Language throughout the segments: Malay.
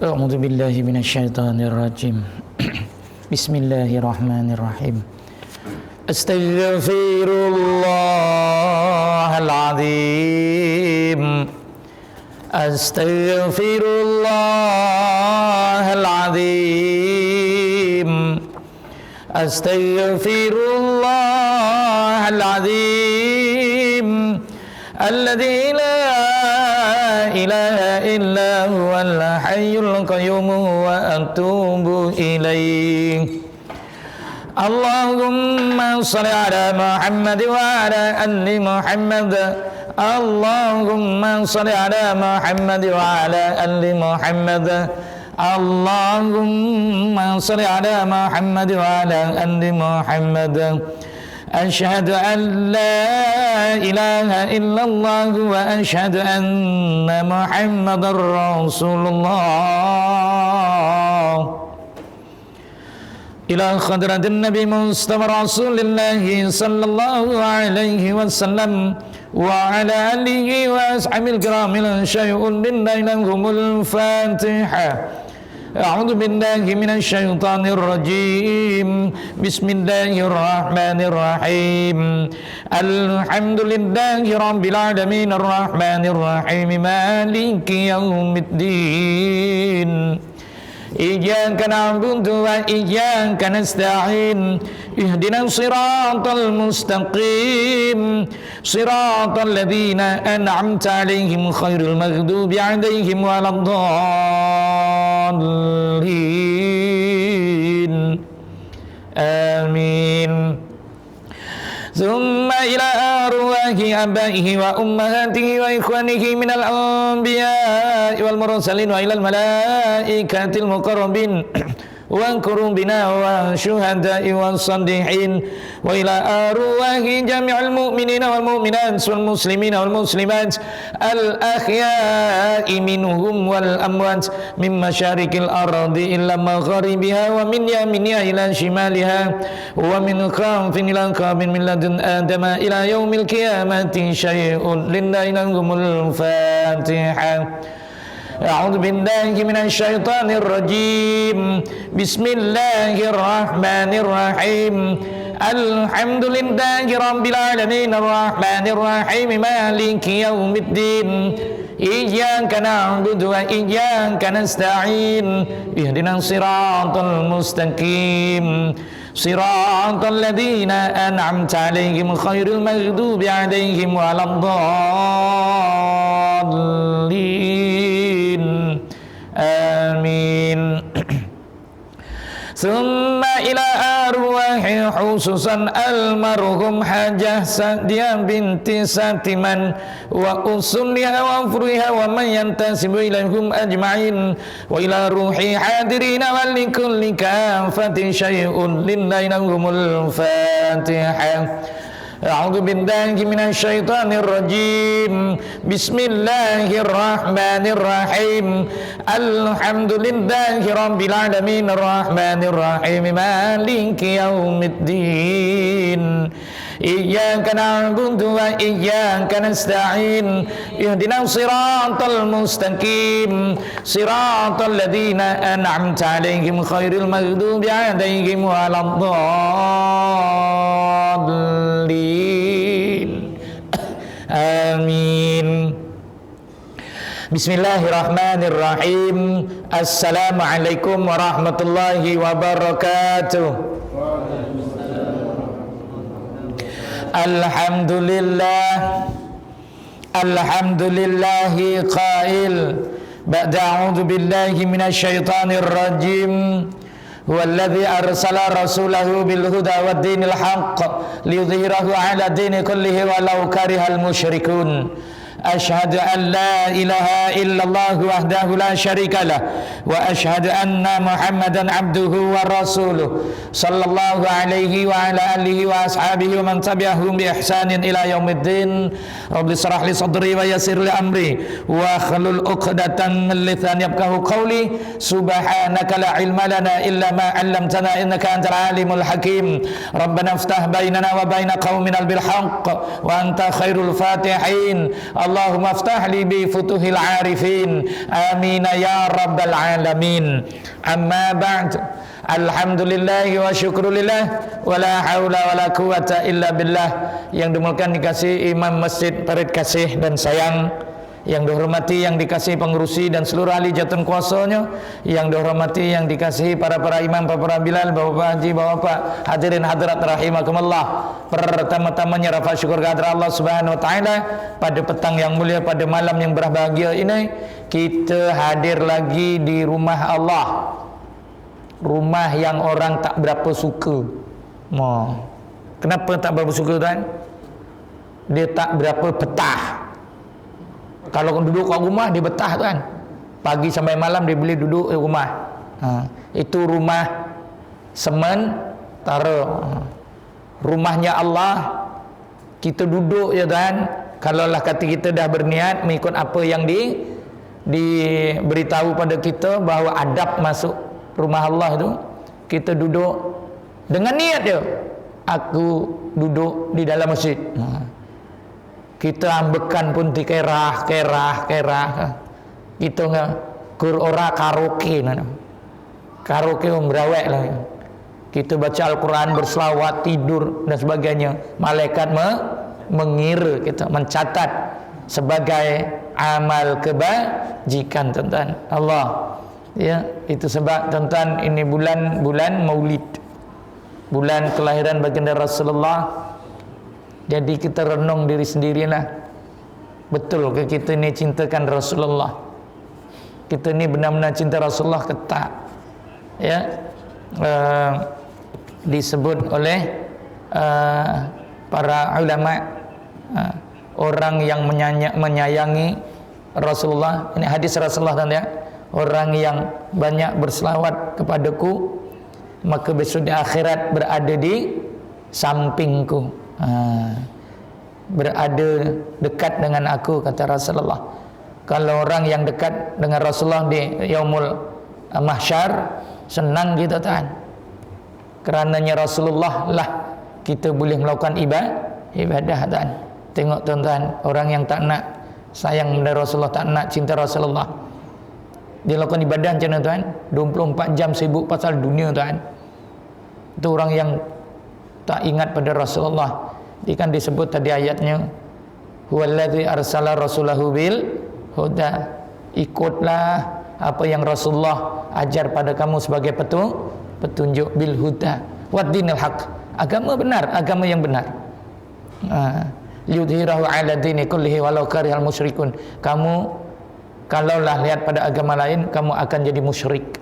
A'udzu billahi minasyaitonir rajim. Bismillahirrahmanirrahim. Astaghfirullahaladzim. Astaghfirullahaladzim. Astaghfirullahaladzim. Alladzi la ilaha illa huwal hayyul qayyum wa atubu ilaih. Allahumma shalli ala Muhammad wa ala ali Muhammad. Allahumma shalli ala Muhammad wa ala ali Muhammad. Allahumma shalli ala Muhammad wa ala ali Muhammad. Asyhadu an la ilaha illallah wa asyhadu anna Muhammadar Rasulullah. Ila khadratin Nabi Mustafa Rasulullah sallallahu alaihi wasallam wa ala alihi wa ashabil kiramil syai'un lillahi lahumul Fatihah. A'udzu billahi minasy syaithanir rajim. Bismillahirrahmanirrahim. Alhamdulillahi rabbil alamin arrahmanir rahim maliki yaumiddin. Iyyaka na'budu wa iyyaka nasta'in. Ihdinas siratal mustaqim. Siratal ladzina an'amta 'alaihim ghairil maghdubi 'alaihim waladdallin. Amin. ثم إلى أرواح آبائه وأمهاته وإخوانه من الأنبياء والمرسلين وإلى الملائكة المقربين وكربنا والشهداء والصالحين وإلى أرواح جميع المؤمنين والمؤمنات والمسلمين والمسلمات الأحياء منهم والأموات من مشارق الأرض إلى مغاربها ومن يمينها إلى شمالها ومن خلف إلى خلف من لدن آدم إلى يوم القيامة شيء لله لهم الفاتحة. أعوذ بالله من الشيطان الرجيم. بسم الله الرحمن الرحيم. الحمد لله رب العالمين الرحمن الرحيم مالك يوم الدين. إياك نعبد وإياك نستعين. اهدنا الصراط المستقيم. صراط الذين أنعمت عليهم غير المغضوب عليهم ولا الضالين. آمين. ثم إلى أرواح خصوصا المرحوم حاجة سعدية بنت ساتمان وأصولها وفروعها ومن ينتسب إليهم أجمعين وإلى روح حاضرين ولكل كافة شيء لله لهم الفاتحة. أعوذ بالله من الشيطان الرجيم. بسم الله الرحمن الرحيم. الحمد لله رب العالمين الرحمن الرحيم مالك يوم الدين. إياك نعبد وإياك نستعين. اهدنا الصراط المستقيم. صراط الذين أنعمت عليهم غير المغضوب عليهم ولا الضالين. آمين. Bismillahirrahmanirrahim. Assalamualaikum warahmatullahi wabarakatuh. Alhamdulillah. Alhamdulillahi qail. Ba'da a'udzu billahi minasyaitonir rajim. Walladzi arsala rasulahu bil huda wad dinil haqq liyudhhirahu 'ala dini kullihi walau karihal musyrikun. Asyhadu an la ilaha illallah wahdahu la syarika lah wa asyhadu anna Muhammadan abduhu wa rasuluh sallallahu alaihi wa ala alihi wa ashabihi wa man tabi'ahum bi ihsanin ila yaumiddin. Rabbi shrah li sadri wa yassir li amri wa hlul 'uqdatam min lisani yafqahu qawli. Subhanaka la ilma lana illa ma 'allamtana innaka antal alimul hakim. Rabbana iftah bainana wa baina qaumina bil haqq wa anta khairul fatihin. Allahumma aftah li bi futuhil arifin. Amin ya rabbal alamin. Amma ba'd. Alhamdulillah wa syukrulillah wa la haula wa la quwata illa billah. Yang dimulakan dikasih Imam Masjid Parit kasih dan sayang, yang dihormati, yang dikasihi pengurusi dan seluruh ahli jatun kuasanya, yang dihormati, yang dikasihi para imam, para bilal, bapak haji, bapak hadirin hadirat rahimakumullah. Pertama-tamanya rafa syukur kehadirat Allah Subhanahu wa taala pada petang yang mulia, pada malam yang berbahagia ini, kita hadir lagi di rumah Allah. Rumah yang orang tak berapa suka. Kenapa tak berapa suka tuan? Dia tak berapa betah. Kalau duduk kat rumah dia betah tuan. Pagi sampai malam dia boleh duduk di rumah. Itu rumah sementara. Rumahnya Allah, kita duduk je tuan. Kalaulah kata kita dah berniat mengikut apa yang diberitahu pada kita bahawa adab masuk rumah Allah tu, kita duduk dengan niat dia. Aku duduk di dalam masjid. Kita ambekan pun di kerah. Kita kur ora karaoke mana. Karaoke merawek lah. Kita baca Al-Quran, berselawat, tidur dan sebagainya. Malaikat mengira kita, mencatat sebagai amal kebajikan tuan-tuan. Allah. Ya, itu sebab tuan-tuan ini bulan Maulid. Bulan kelahiran baginda Rasulullah. Jadi kita renung diri sendirilah. Betul ke kita ni cintakan Rasulullah? Kita ni benar-benar cinta Rasulullah ke tak? Ya, disebut oleh para ulama, orang yang menyayangi Rasulullah. Ini hadis Rasulullah kan ya. Orang yang banyak berselawat kepadaku, maka besok di akhirat berada di sampingku. Berada dekat dengan aku, kata Rasulullah. Kalau orang yang dekat dengan Rasulullah di yaumul mahsyar, senang kita tuan. Kerananya Rasulullah lah kita boleh melakukan ibadah tuan. Tengok tuan-tuan, orang yang tak nak sayang pada Rasulullah, tak nak cinta Rasulullah, dia lakukan ibadah macam mana tuan? 24 jam sibuk pasal dunia tuan. Itu orang yang tak ingat pada Rasulullah. Dia kan disebut tadi ayatnya, huwallazi arsala rasulahu bil huda. Ikutlah apa yang Rasulullah ajar pada kamu sebagai petunjuk, bil huda wa dinil haq. Agama benar, agama yang benar. Liyudhirahu ala dini kullihi walau karihal musyrikun. Kamu kalaulah lihat pada agama lain, kamu akan jadi musyrik,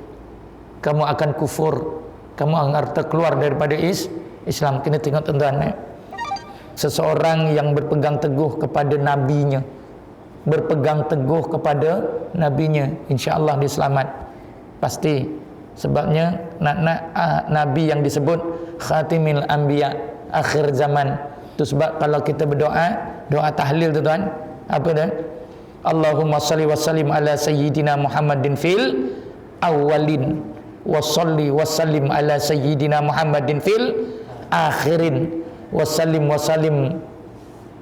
kamu akan kufur, kamu akan terkeluar daripada Islam. Kena tengok tuan-tuan, seseorang yang berpegang teguh kepada nabinya, berpegang teguh kepada nabinya, insya-Allah dia selamat pasti. Sebabnya nak nabi yang disebut khatimil anbiya, akhir zaman. Itu sebab kalau kita berdoa, doa tahlil tuan-tuan, apa dah? Allahumma salli wa sallim ala sayyidina Muhammadin fil awwalin wa salli wa sallim ala sayyidina Muhammadin fil akhirin wa sallim wa sallim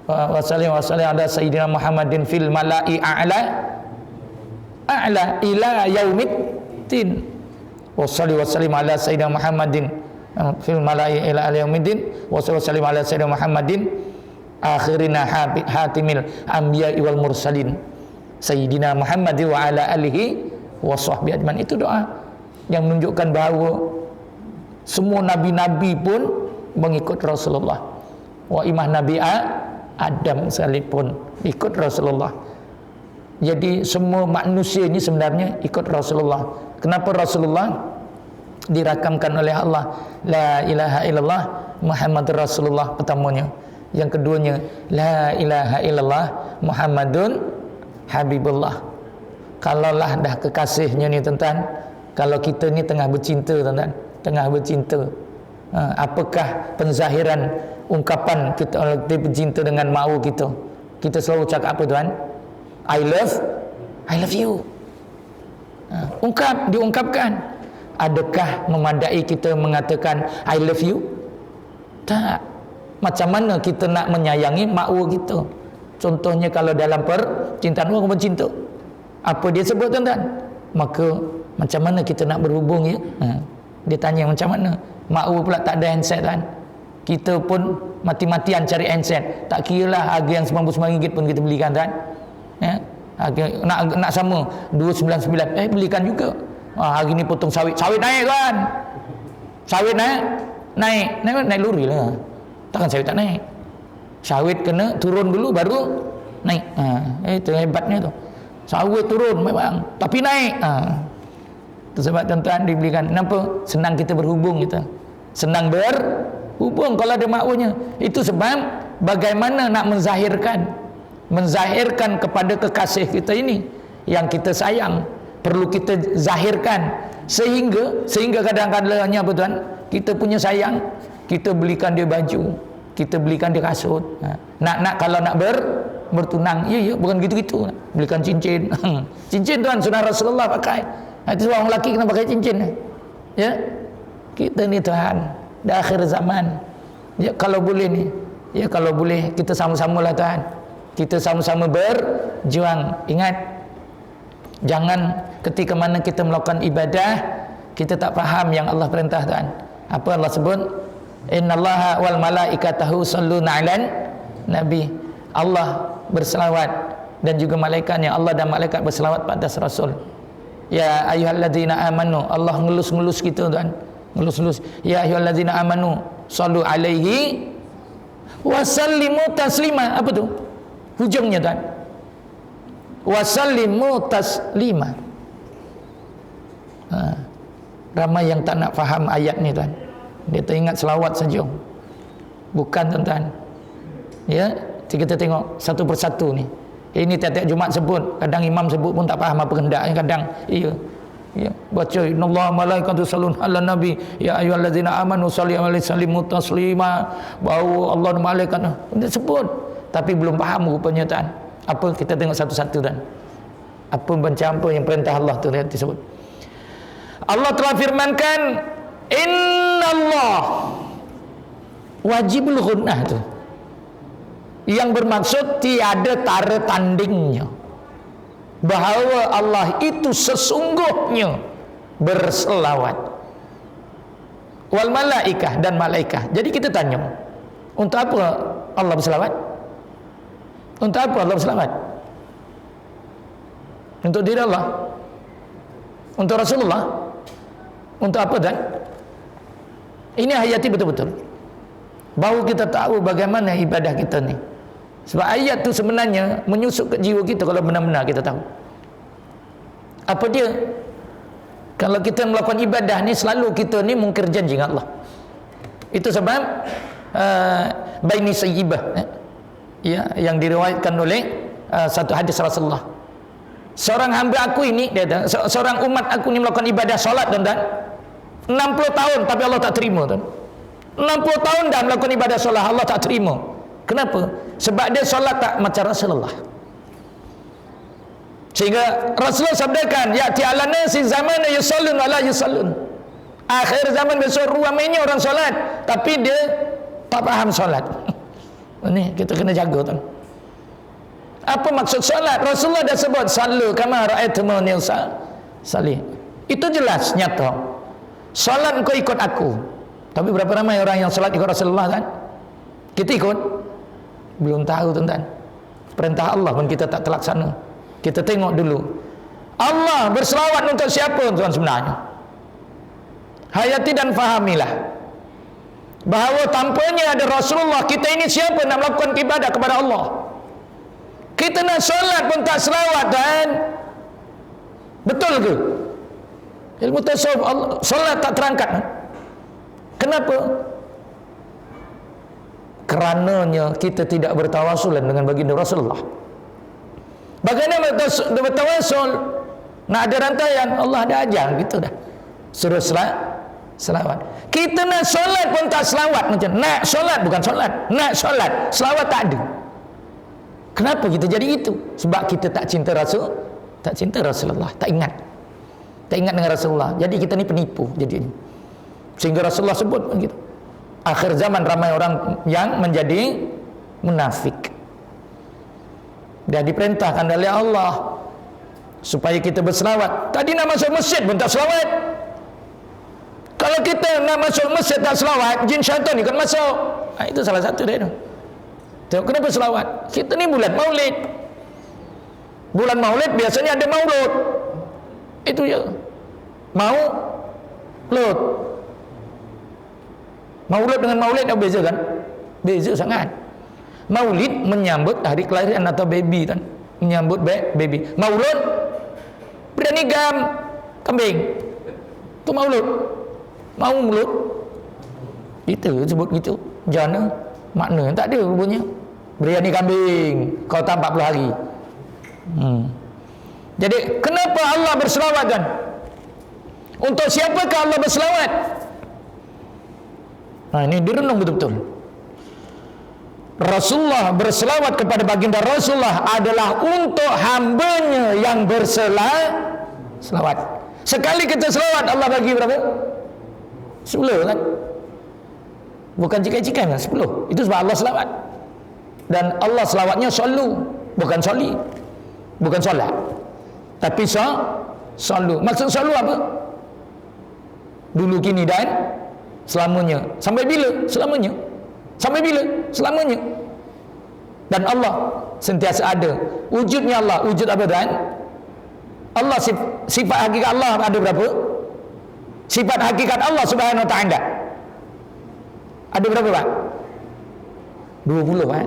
ala sayyidina Muhammadin fil mala'i a'la ila yaumiddin wa salli wa sallim ala sayyidina Muhammadin fil mala'i ila yaumiddin wa salli wa sallim ala sayyidina Muhammadin akhirina hatimil anbiya wal mursalin sayyidina Muhammad wa ala alihi wa sahbihi ajman. Itu doa yang menunjukkan bahawa semua nabi-nabi pun mengikut Rasulullah. Wa imah Nabi Adam sekalipun ikut Rasulullah. Jadi semua manusia ini sebenarnya ikut Rasulullah. Kenapa Rasulullah dirakamkan oleh Allah? La ilaha illallah Muhammadur Rasulullah pertamanya. Yang keduanya, la ilaha illallah Muhammadun Habibullah. Kalaulah dah kekasihnya ni tuan-tuan, kalau kita ni tengah bercinta tuan-tuan, tengah bercinta, apakah penzahiran ungkapan kita bercinta dengan mahu kita? Kita selalu cakap apa tuan? I love you. Diungkapkan. Adakah memadai kita mengatakan I love you? Tak. Macam mana kita nak menyayangi makwa kita? Contohnya kalau dalam percintaan, orang pun cinta. Apa dia sebut tuan-tuan? Maka macam mana kita nak berhubung ya? Dia tanya macam mana? Makwa pula tak ada handset kan? Kita pun mati-matian cari handset. Tak kira lah harga yang RM99 pun kita belikan kan? Ya? Nak sama 299 belikan juga. Hari ni potong sawit naik kan? Sawit naik luri lah. Takkan sawit tak naik. Sawit kena turun dulu baru naik. Itu hebatnya tu. Sawit turun memang tapi naik. Itu sebab tuan-tuan dibelikan. Kenapa? Senang kita berhubung kita. Senang berhubung kalau ada makwanya. Itu sebab bagaimana nak menzahirkan kepada kekasih kita ini yang kita sayang, perlu kita zahirkan sehingga kadang-kadangnya apa tuan, kita punya sayang, kita belikan dia baju, kita belikan dia kasut. Kalau nak bertunang, ya bukan gitu-gitu, belikan cincin. Cincin tuan sunnah Rasulullah pakai. Itu orang lelaki kena pakai cincin. Ya, kita ni tuan di akhir zaman. Ya kalau boleh ni, ya kalau boleh kita sama-samalah tuan. Kita sama-sama berjuang. Ingat, jangan ketika mana kita melakukan ibadah kita tak faham yang Allah perintah tuan. Apa Allah sebut? Innallaha wal malaikatahu shalluna 'alan nabi. Allah berselawat dan juga malaikatnya, Allah dan malaikat berselawat pada Rasul. Ya ayyuhalladzina amanu, Allah ngelus-ngelus kita tuan. Ngelus-ngelus. Ya ayyuhalladzina amanu shallu 'alaihi wa sallimu taslima. Apa tu? Hujungnya tuan. Wa sallimu taslima. Ramai yang tak nak faham ayat ni tuan. Dia teringat selawat saja. Bukan tuan-tuan. Ya, kita tengok satu persatu ni. Ini tiap-tiap Jumaat sebut, kadang imam sebut pun tak faham apa hendaknya, kadang ya. Baca innallaha malaikatu yusholluna 'alan nabi ya ayyuhallazina amanu shallu 'alaihi wasallimu taslima. Bahawa Allah dan malaikat dia sebut tapi belum faham rupanya tuan. Apa kita tengok satu-satu tuan. Apa macam apa yang perintah Allah tu disebut. Allah telah firmankan innallah wajibul ghunnah tu. Yang bermaksud tiada tara tandingnya bahawa Allah itu sesungguhnya berselawat. Wal malaikah, dan malaikah. Jadi kita tanya, untuk apa Allah berselawat? Untuk apa Allah berselawat? Untuk diri Allah? Untuk Rasulullah? Untuk apa dan? Ini hayati betul-betul. Baru kita tahu bagaimana ibadah kita ni. Sebab ayat tu sebenarnya menyusup ke jiwa kita kalau benar-benar kita tahu. Apa dia? Kalau kita melakukan ibadah ni selalu kita ni mungkir janji dengan Allah. Itu sebab baini sayyibah ya, yang diriwayatkan oleh satu hadis Rasulullah. Seorang hamba aku ini, dia seorang umat aku ni melakukan ibadah solat tuan-tuan 60 tahun tapi Allah tak terima tuan. 60 tahun dah melakukan ibadah solat, Allah tak terima. Kenapa? Sebab dia solat tak macam Rasulullah. Sehingga Rasulullah sabdakan, ya'ti 'alan nasi zaman yusallun wa la yusallun. Akhir zaman besok ramainya orang solat tapi dia tak faham solat. Ini kita kena jaga tuan. Apa maksud solat? Rasulullah dah sebut sallu kama ra'aitumuni usalli. Itu jelas nyata. Solat kau ikut aku. Tapi berapa ramai orang yang solat ikut Rasulullah kan? Kita ikut? Belum tahu tuan-tuan. Perintah Allah pun kita tak terlaksana. Kita tengok dulu. Allah berselawat untuk siapa tuan sebenarnya? Hayati dan fahamilah bahawa tanpanya ada Rasulullah, kita ini siapa nak melakukan ibadah kepada Allah? Kita nak solat pun tak selawat dan betul ke? Ilmu tasawuf solat tak terangkat. Kenapa? Kerananya kita tidak bertawasulan dengan baginda Rasulullah. Bagaimana bertawasul? Nak ada rantaian, Allah ada ajar gitu dah. Suruh selawat. Kita nak solat pun tak selawat macam. Nak solat bukan solat, nak solat, selawat tak ada. Kenapa kita jadi itu? Sebab kita tak cinta Rasul, tak cinta Rasulullah, tak ingat dengan Rasulullah. Jadi kita ni penipu jadi ini. Sehingga Rasulullah sebut begitu. Akhir zaman ramai orang yang menjadi munafik. Dia diperintahkan oleh Allah supaya kita berselawat. Tadi nak masuk masjid pun tak selawat. Kalau kita nak masuk masjid tak selawat, jin syaitan ikut masuk. Itu salah satu dia tu. Tengok kenapa selawat? Kita ni bulan Maulid. Bulan Maulid biasanya ada maulud. Itu je. Maulud. Maulud dengan maulid ada beza kan? Beza sangat. Maulid menyambut hari kelahiran atau baby kan? Menyambut baby. Maulud berani gam kambing. Itu maulud. Maulud. Itu sebut gitu. Jana makna tak ada rupanya. Beriani kambing kau tak 40 hari. Jadi kenapa Allah berselawat kan? Untuk siapakah Allah berselawat? Ini direnung betul-betul. Rasulullah berselawat kepada baginda Rasulullah adalah untuk hambanya yang berselawat. Sekali kita selawat Allah bagi berapa? 10 kan? Bukan cikai-cikai kan? 10. Itu sebab Allah selawat. Dan Allah selawatnya solu, bukan soli. Bukan solat. Tapi solu. Maksud solu apa? Dulu, kini dan selamanya. Sampai bila? Selamanya. Sampai bila? Selamanya. Dan Allah sentiasa ada. Wujudnya Allah, wujud apa dan? Allah, sifat hakikat Allah ada berapa? Sifat hakikat Allah Subhanahu wa ta'ala ada berapa, Pak? 20, Pak.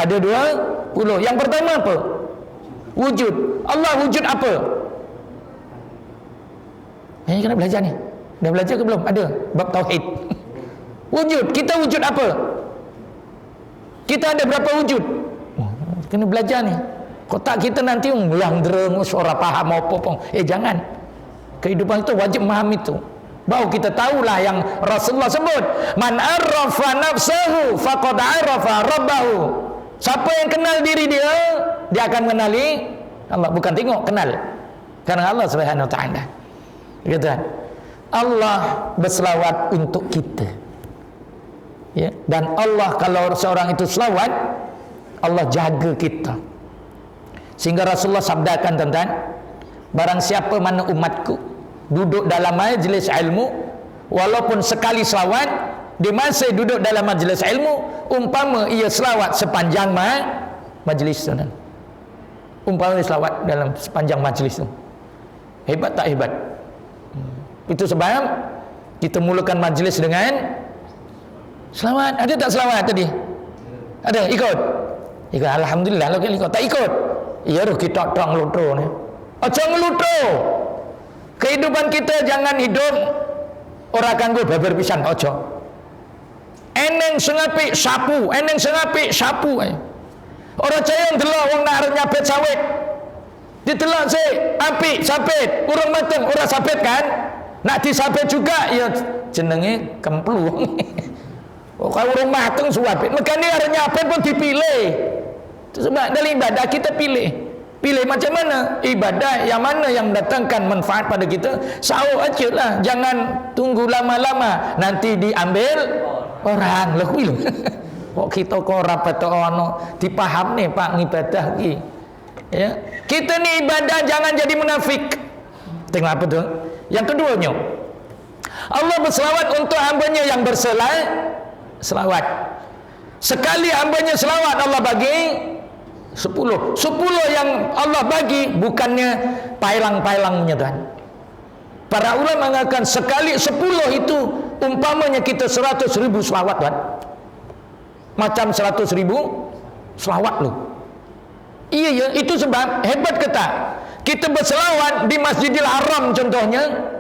Ada 20. Yang pertama apa? Wujud. Allah wujud apa? Ini kena belajar ni. Dah belajar ke belum? Ada bab tauhid. Wujud. Kita wujud apa? Kita ada berapa wujud? Kena belajar ni. Kotak kita nanti yang dereng suara faham apa pun. Jangan. Kehidupan itu wajib memahami itu. Baru kita tahulah yang Rasulullah sebut, man arrafa nafsahu faqad arafa rabbahu. Siapa yang kenal diri dia, dia akan mengenali Allah. Bukan tengok, kenal. Karena Allah Subhanahu wa ta'ala. Gitu kan? Allah berselawat untuk kita. Ya, dan Allah kalau seorang itu selawat, Allah jaga kita. Sehingga Rasulullah sabdakan tentang barang siapa mana umatku duduk dalam majlis ilmu, walaupun sekali selawat, di masa duduk dalam majlis ilmu, umpama ia selawat sepanjang majlis tu. Umpama ia selawat dalam sepanjang majlis tu. Hebat tak hebat? Itu sebab kita mulakan majlis dengan selawat. Ada tak selawat tadi? Ada? Ikut? Ikut. Alhamdulillah. Kalau ikut tak ikut, ya kita tak ngeluto ni. Ojo ngeluto. Kehidupan kita jangan hidup orang kanggo babar pisan, ojo. Eneng sengapik sapu, eneng sengapik sapu. Orang cayang delok wong nak arep nyabet sawit. Ditelok sik, apik sapit, urung mateng, ora sapit kan? Nak disabit juga ya jenenge kemplu. Kalau urung mateng suapit, mekane arep nyabet pun dipilih. Itu sebab dalam ibadah kita pilih. Pilih macam mana? Ibadah yang mana yang mendatangkan manfaat pada kita, sahur aja lah. Jangan tunggu lama-lama, nanti diambil orang. Lah kuwi lho. Kok kita kok rapat ono dipaham nih Pak ngibadah ki. Ya. Kita ni ibadah jangan jadi munafik. Tengok apa tu? Yang keduanya, Allah berselawat untuk hambanya yang berselawat. Sekali hambanya selawat Allah bagi 10 yang Allah bagi bukannya pailang-pailangnya Tuhan. Para ulama mengatakan sekali 10 itu umpamanya kita 100.000 selawat Tuhan. Macam 100.000 selawat loh. Iya ya, itu sebab hebat kita. Kita berselawat di Masjidil Haram contohnya.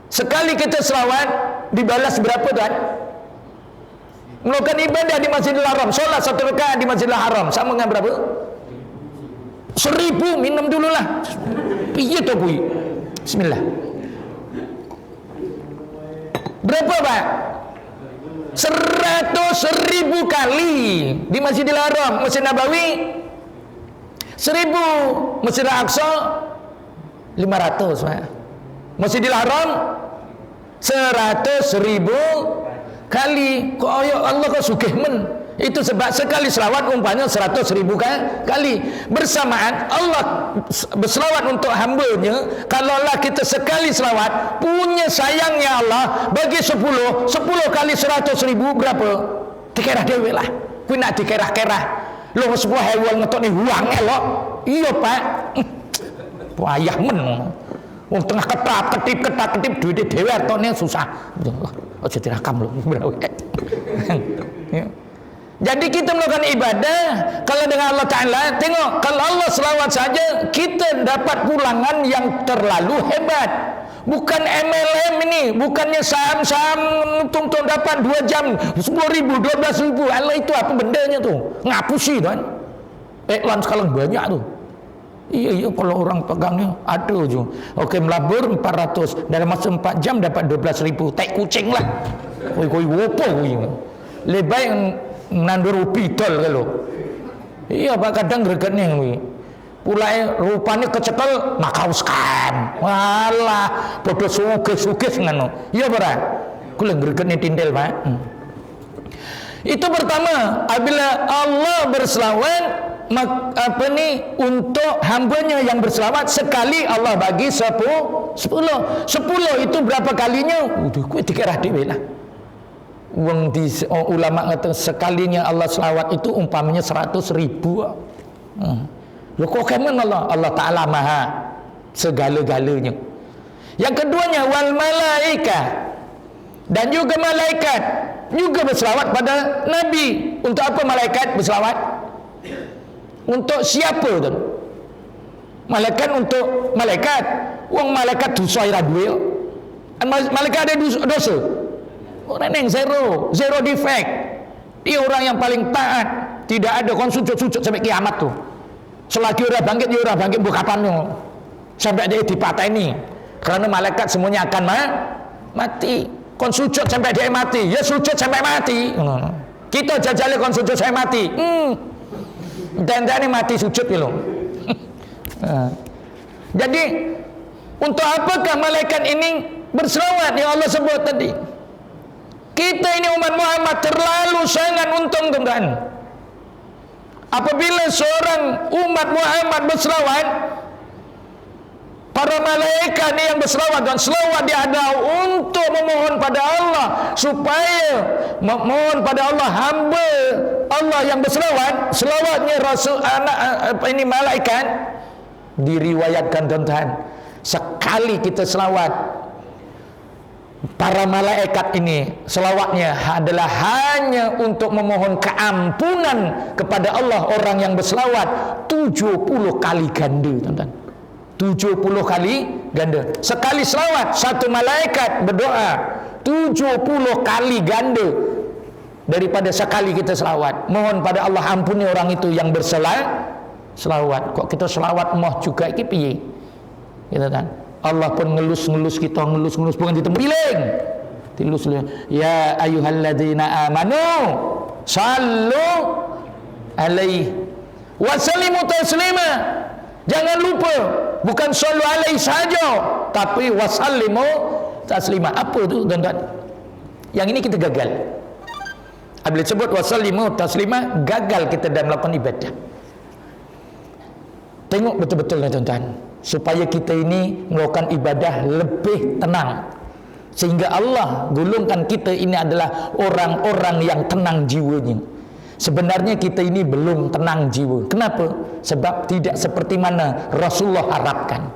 Sekali kita selawat dibalas berapa Tuhan? Melakukan ibadah di Masjidil Haram, solat 1 rakaat di Masjidil Haram sama dengan berapa? 1.000. Minum dululah. Piye tu bui? Bismillah. Berapa Pak? 100.000 kali di Masjidil Haram. Masjid Nabawi 1.000. Masjid Al-Aqsa 500 Pak. Masjidil Haram 100.000 kali. Kok Allah kok sugih men Itu sebab sekali selawat umpamanya 100.000 kali. Bersamaan Allah berselawat untuk hambanya. Kalaulah kita sekali selawat, punya sayangnya Allah bagi 10 kali 100.000 berapa? Dikerah dewe lah. Kui nak dikerah-kerah. Lo 10 hewan ngetok ni huang elok. Iya pak. Payah men. Wong tengah ketap-ketip duit dewe atone susah. Aja direkam lo. Jadi kita melakukan ibadah kalau dengan Allah Ta'ala, tengok kalau Allah selawat saja kita dapat pulangan yang terlalu hebat. Bukan MLM ini, bukannya saham-saham untung dapat 2 jam 10.000, 12.000. Allah itu apa bendanya tuh? Ngapusi kan? Iklan sekarang banyak tuh. Iya kalau orang pegangnya ada je. Oke, melabur 400 dalam masa 4 jam dapat 12.000. Tak kucing lah. Koi wopo koi. Lebih nandur upidol kalau. Iya pak kadang gregetnya koi. Pulai rupanya kecekel makau scam. Walah, bodoh sugih ngono. Iya bara. Kula gregetnya tindel pak. Itu pertama, apabila Allah berselawat untuk hambanya yang berselawat sekali Allah bagi 10 itu berapa kalinya? Udah kue dikira dewe lah. Wong di ulama ngata sekalinya Allah selawat itu umpamanya 100.000. Loh kok kemen Allah Ta'ala maha segala-galanya. Yang keduanya wal malaikah, dan juga malaikat juga berselawat pada Nabi. Untuk apa malaikat berselawat? Untuk siapa tu? Malaikat untuk malaikat. Wong malaikat dosa ira duwe. Malaikat ada dosa. Orang yang zero defect. Dia orang yang paling taat. Tidak ada kon sujud sampai kiamat tu. Selagi orang bangkit, dia orang bangkit bukan kapannya. Sampai dia dipateni. Karena malaikat semuanya akan mati. Kon sujud sampai dia mati. Ya sujud sampai mati. Kita jajali kon sujud sampai mati. Dan ini mati sujud gitu. Jadi untuk apakah malaikat ini berselawat yang Allah sebut tadi? Kita ini umat Muhammad terlalu sangat untung tuan-tuan. Apabila seorang umat Muhammad berselawat, para malaikat ini yang berselawat, dan selawat dia ada untuk memohon pada Allah, supaya memohon pada Allah hamba Allah yang berselawat. Selawatnya Rasul ini malaikat diriwayatkan tuan-tuan, sekali kita selawat, para malaikat ini selawatnya adalah hanya untuk memohon keampunan kepada Allah. Orang yang berselawat 70 kali ganda tuan-tuan. 70 kali ganda. Sekali selawat satu malaikat berdoa 70 kali ganda daripada sekali kita selawat. Mohon pada Allah ampuni orang itu yang selawat. Kok kita selawat moh juga iki piye? Gitu kan. Allah pun ngelus kita, ngelus bukan ditempiling. Tilus ya ayyuhalladzina amanu sallu alaihi wa sallimu taslima. Jangan lupa, bukan sallu alaihi saja, tapi wasallimu taslima. Apa tu tuan-tuan? Yang ini kita gagal. Apabila sebut wasallimu taslima, gagal kita dalam melakukan ibadah. Tengok betul-betul tuan-tuan, supaya kita ini melakukan ibadah lebih tenang, sehingga Allah golongkan kita ini adalah orang-orang yang tenang jiwanya. Sebenarnya kita ini belum tenang jiwa. Kenapa? Sebab tidak seperti mana Rasulullah harapkan.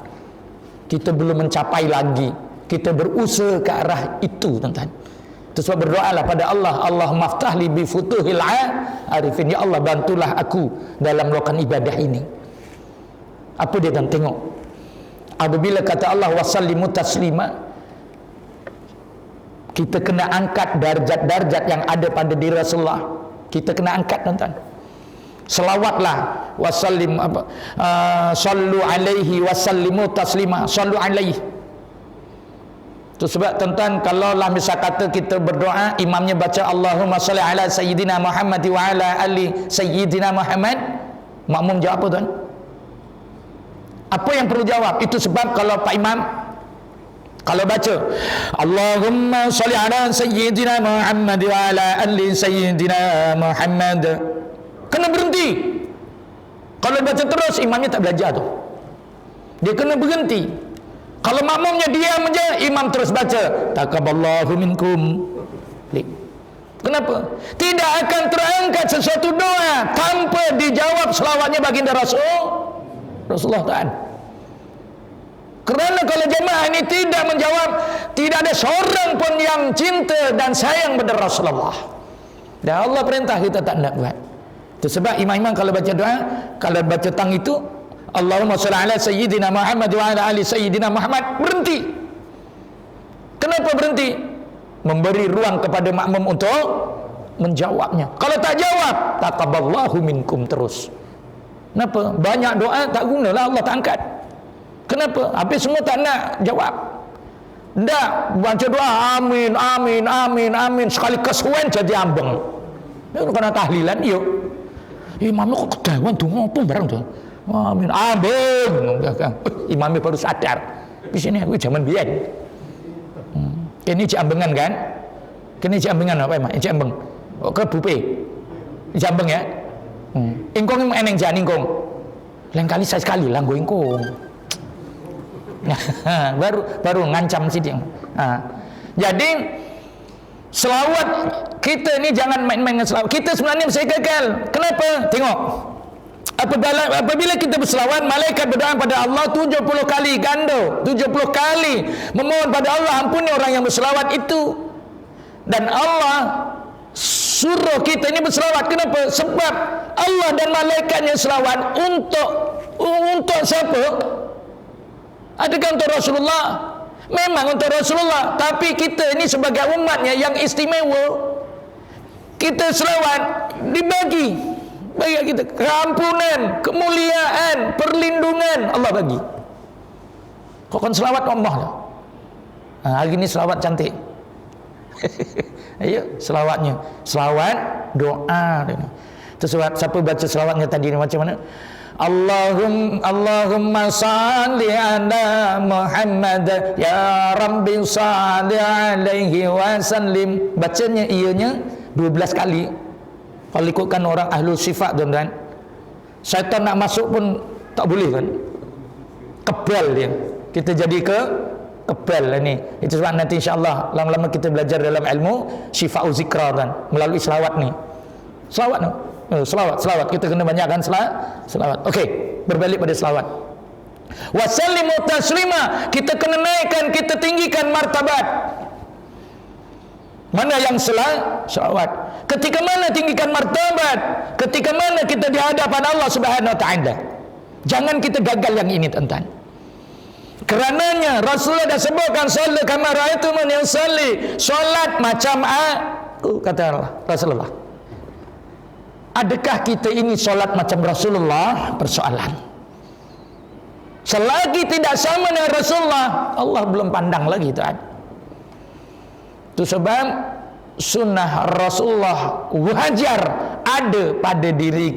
Kita belum mencapai lagi. Kita berusaha ke arah itu, teman-teman. Itu sebab berdoalah pada Allah, Allahumma aftahli bi futuhil arifin. Ya Allah, bantulah aku dalam melakukan ibadah ini. Apa dia dan tengok? Apabila kata Allah wasallimu taslima, kita kena angkat darjat-darjat yang ada pada diri Rasulullah. Kita kena angkat tuan-tuan. Selawatlah wasallim sallu alaihi wasallimu taslima. Sallu alaihi. Itu sebab tuan-tuan, kalau lah misal kata kita berdoa, imamnya baca Allahumma salli ala sayyidina Muhammad wa ala ali sayyidina Muhammad, makmum jawab apa tuan? Apa yang perlu jawab? Itu sebab kalau Pak Imam Kalau baca Allahumma sholli ala sayyidina Muhammad wa ala ali sayyidina Muhammad, kena berhenti. Kalau baca terus, imamnya tak belajar tu, dia kena berhenti. Kalau makmumnya diam aja, imam terus baca taqabbalallahu minkum. Kenapa? Tidak akan terangkat sesuatu doa tanpa dijawab selawatnya baginda Rasulullah Ta'ala. Kerana kalau jemaah ini tidak menjawab, tidak ada seorang pun yang cinta dan sayang pada Rasulullah. Dan Allah perintah, kita tak nak buat. Itu sebab imam-imam kalau baca doa, kalau baca tang itu Allahumma sholli ala sayyidina Muhammad wa ala ali sayyidina Muhammad, berhenti. Kenapa berhenti? Memberi ruang kepada makmum untuk menjawabnya. Kalau tak jawab, taqabbalallahu minkum terus. Kenapa? Banyak doa tak gunalah, Allah tak angkat. Kenapa? Habis semua tak nak jawab. Tak, baca doa amin, amin, amin, amin, sekali kesuwen jadi ambeng. Dia kena tahlilan, yuk. Imamnya kok ketahuan tu, apa barang tu? Amin, ambeng. Imamnya baru sadar. Di sini aku zaman biyen. Ini cik ambengan kan? Kini cik ambengan apa emang? Cik ambeng. Ke bupe. Cik ambeng ya? Ingkong yang eneng jan ingkong. Lain kali saya sekali lah gue ingkong. baru ngancam sih dia. Jadi selawat kita ini jangan main-main dengan selawat. Kita sebenarnya mesti gagal. Kenapa? Tengok. Apabila kita berselawat, malaikat berdoa pada Allah 70 kali ganda, 70 kali memohon pada Allah ampuni orang yang berselawat itu. Dan Allah suruh kita ini berselawat. Kenapa? Sebab Allah dan malaikatnya selawat untuk siapa? Adakah untuk Rasulullah? Memang untuk Rasulullah. Tapi kita ini sebagai umatnya yang istimewa, kita selawat dibagi bagi kita keampunan, kemuliaan, perlindungan Allah bagi. Kau kan selawat Allah lah. Hari ini selawat cantik. Ayo selawatnya, selawat doa. Itu sebab siapa baca selawatnya tadi ni macam mana? Allahumma salli ala Muhammad ya Rabbi salli alaihi wasallim. Bacanya ianya 12 kali. Kalau ikutkan orang ahlu sifat tuan-tuan, syaitan nak masuk pun tak boleh kan, kebal dia. Kita jadi kebal ni. Itu sebab nanti insyaAllah lama-lama kita belajar dalam ilmu syifa'u zikra kan, melalui selawat ni. Selawat no? Selawat. Kita kena banyakkan selawat. Okey, berbalik pada selawat. Wasallimu taslima, kita kena naikkan, kita tinggikan martabat. Mana yang selawat? Ketika mana tinggikan martabat? Ketika mana kita di hadapan Allah Subhanahu wa taala? Jangan kita gagal yang ini, tuan-tuan. Kerananya Rasulullah dah sebutkan sallu kama ra'aitumuni usalli, solat macam aku, kata Rasulullah. Adakah kita ini solat macam Rasulullah? Persoalan. Selagi tidak sama dengan Rasulullah, Allah belum pandang lagi, tuan. Itu sebab sunnah Rasulullah wajar ada pada diri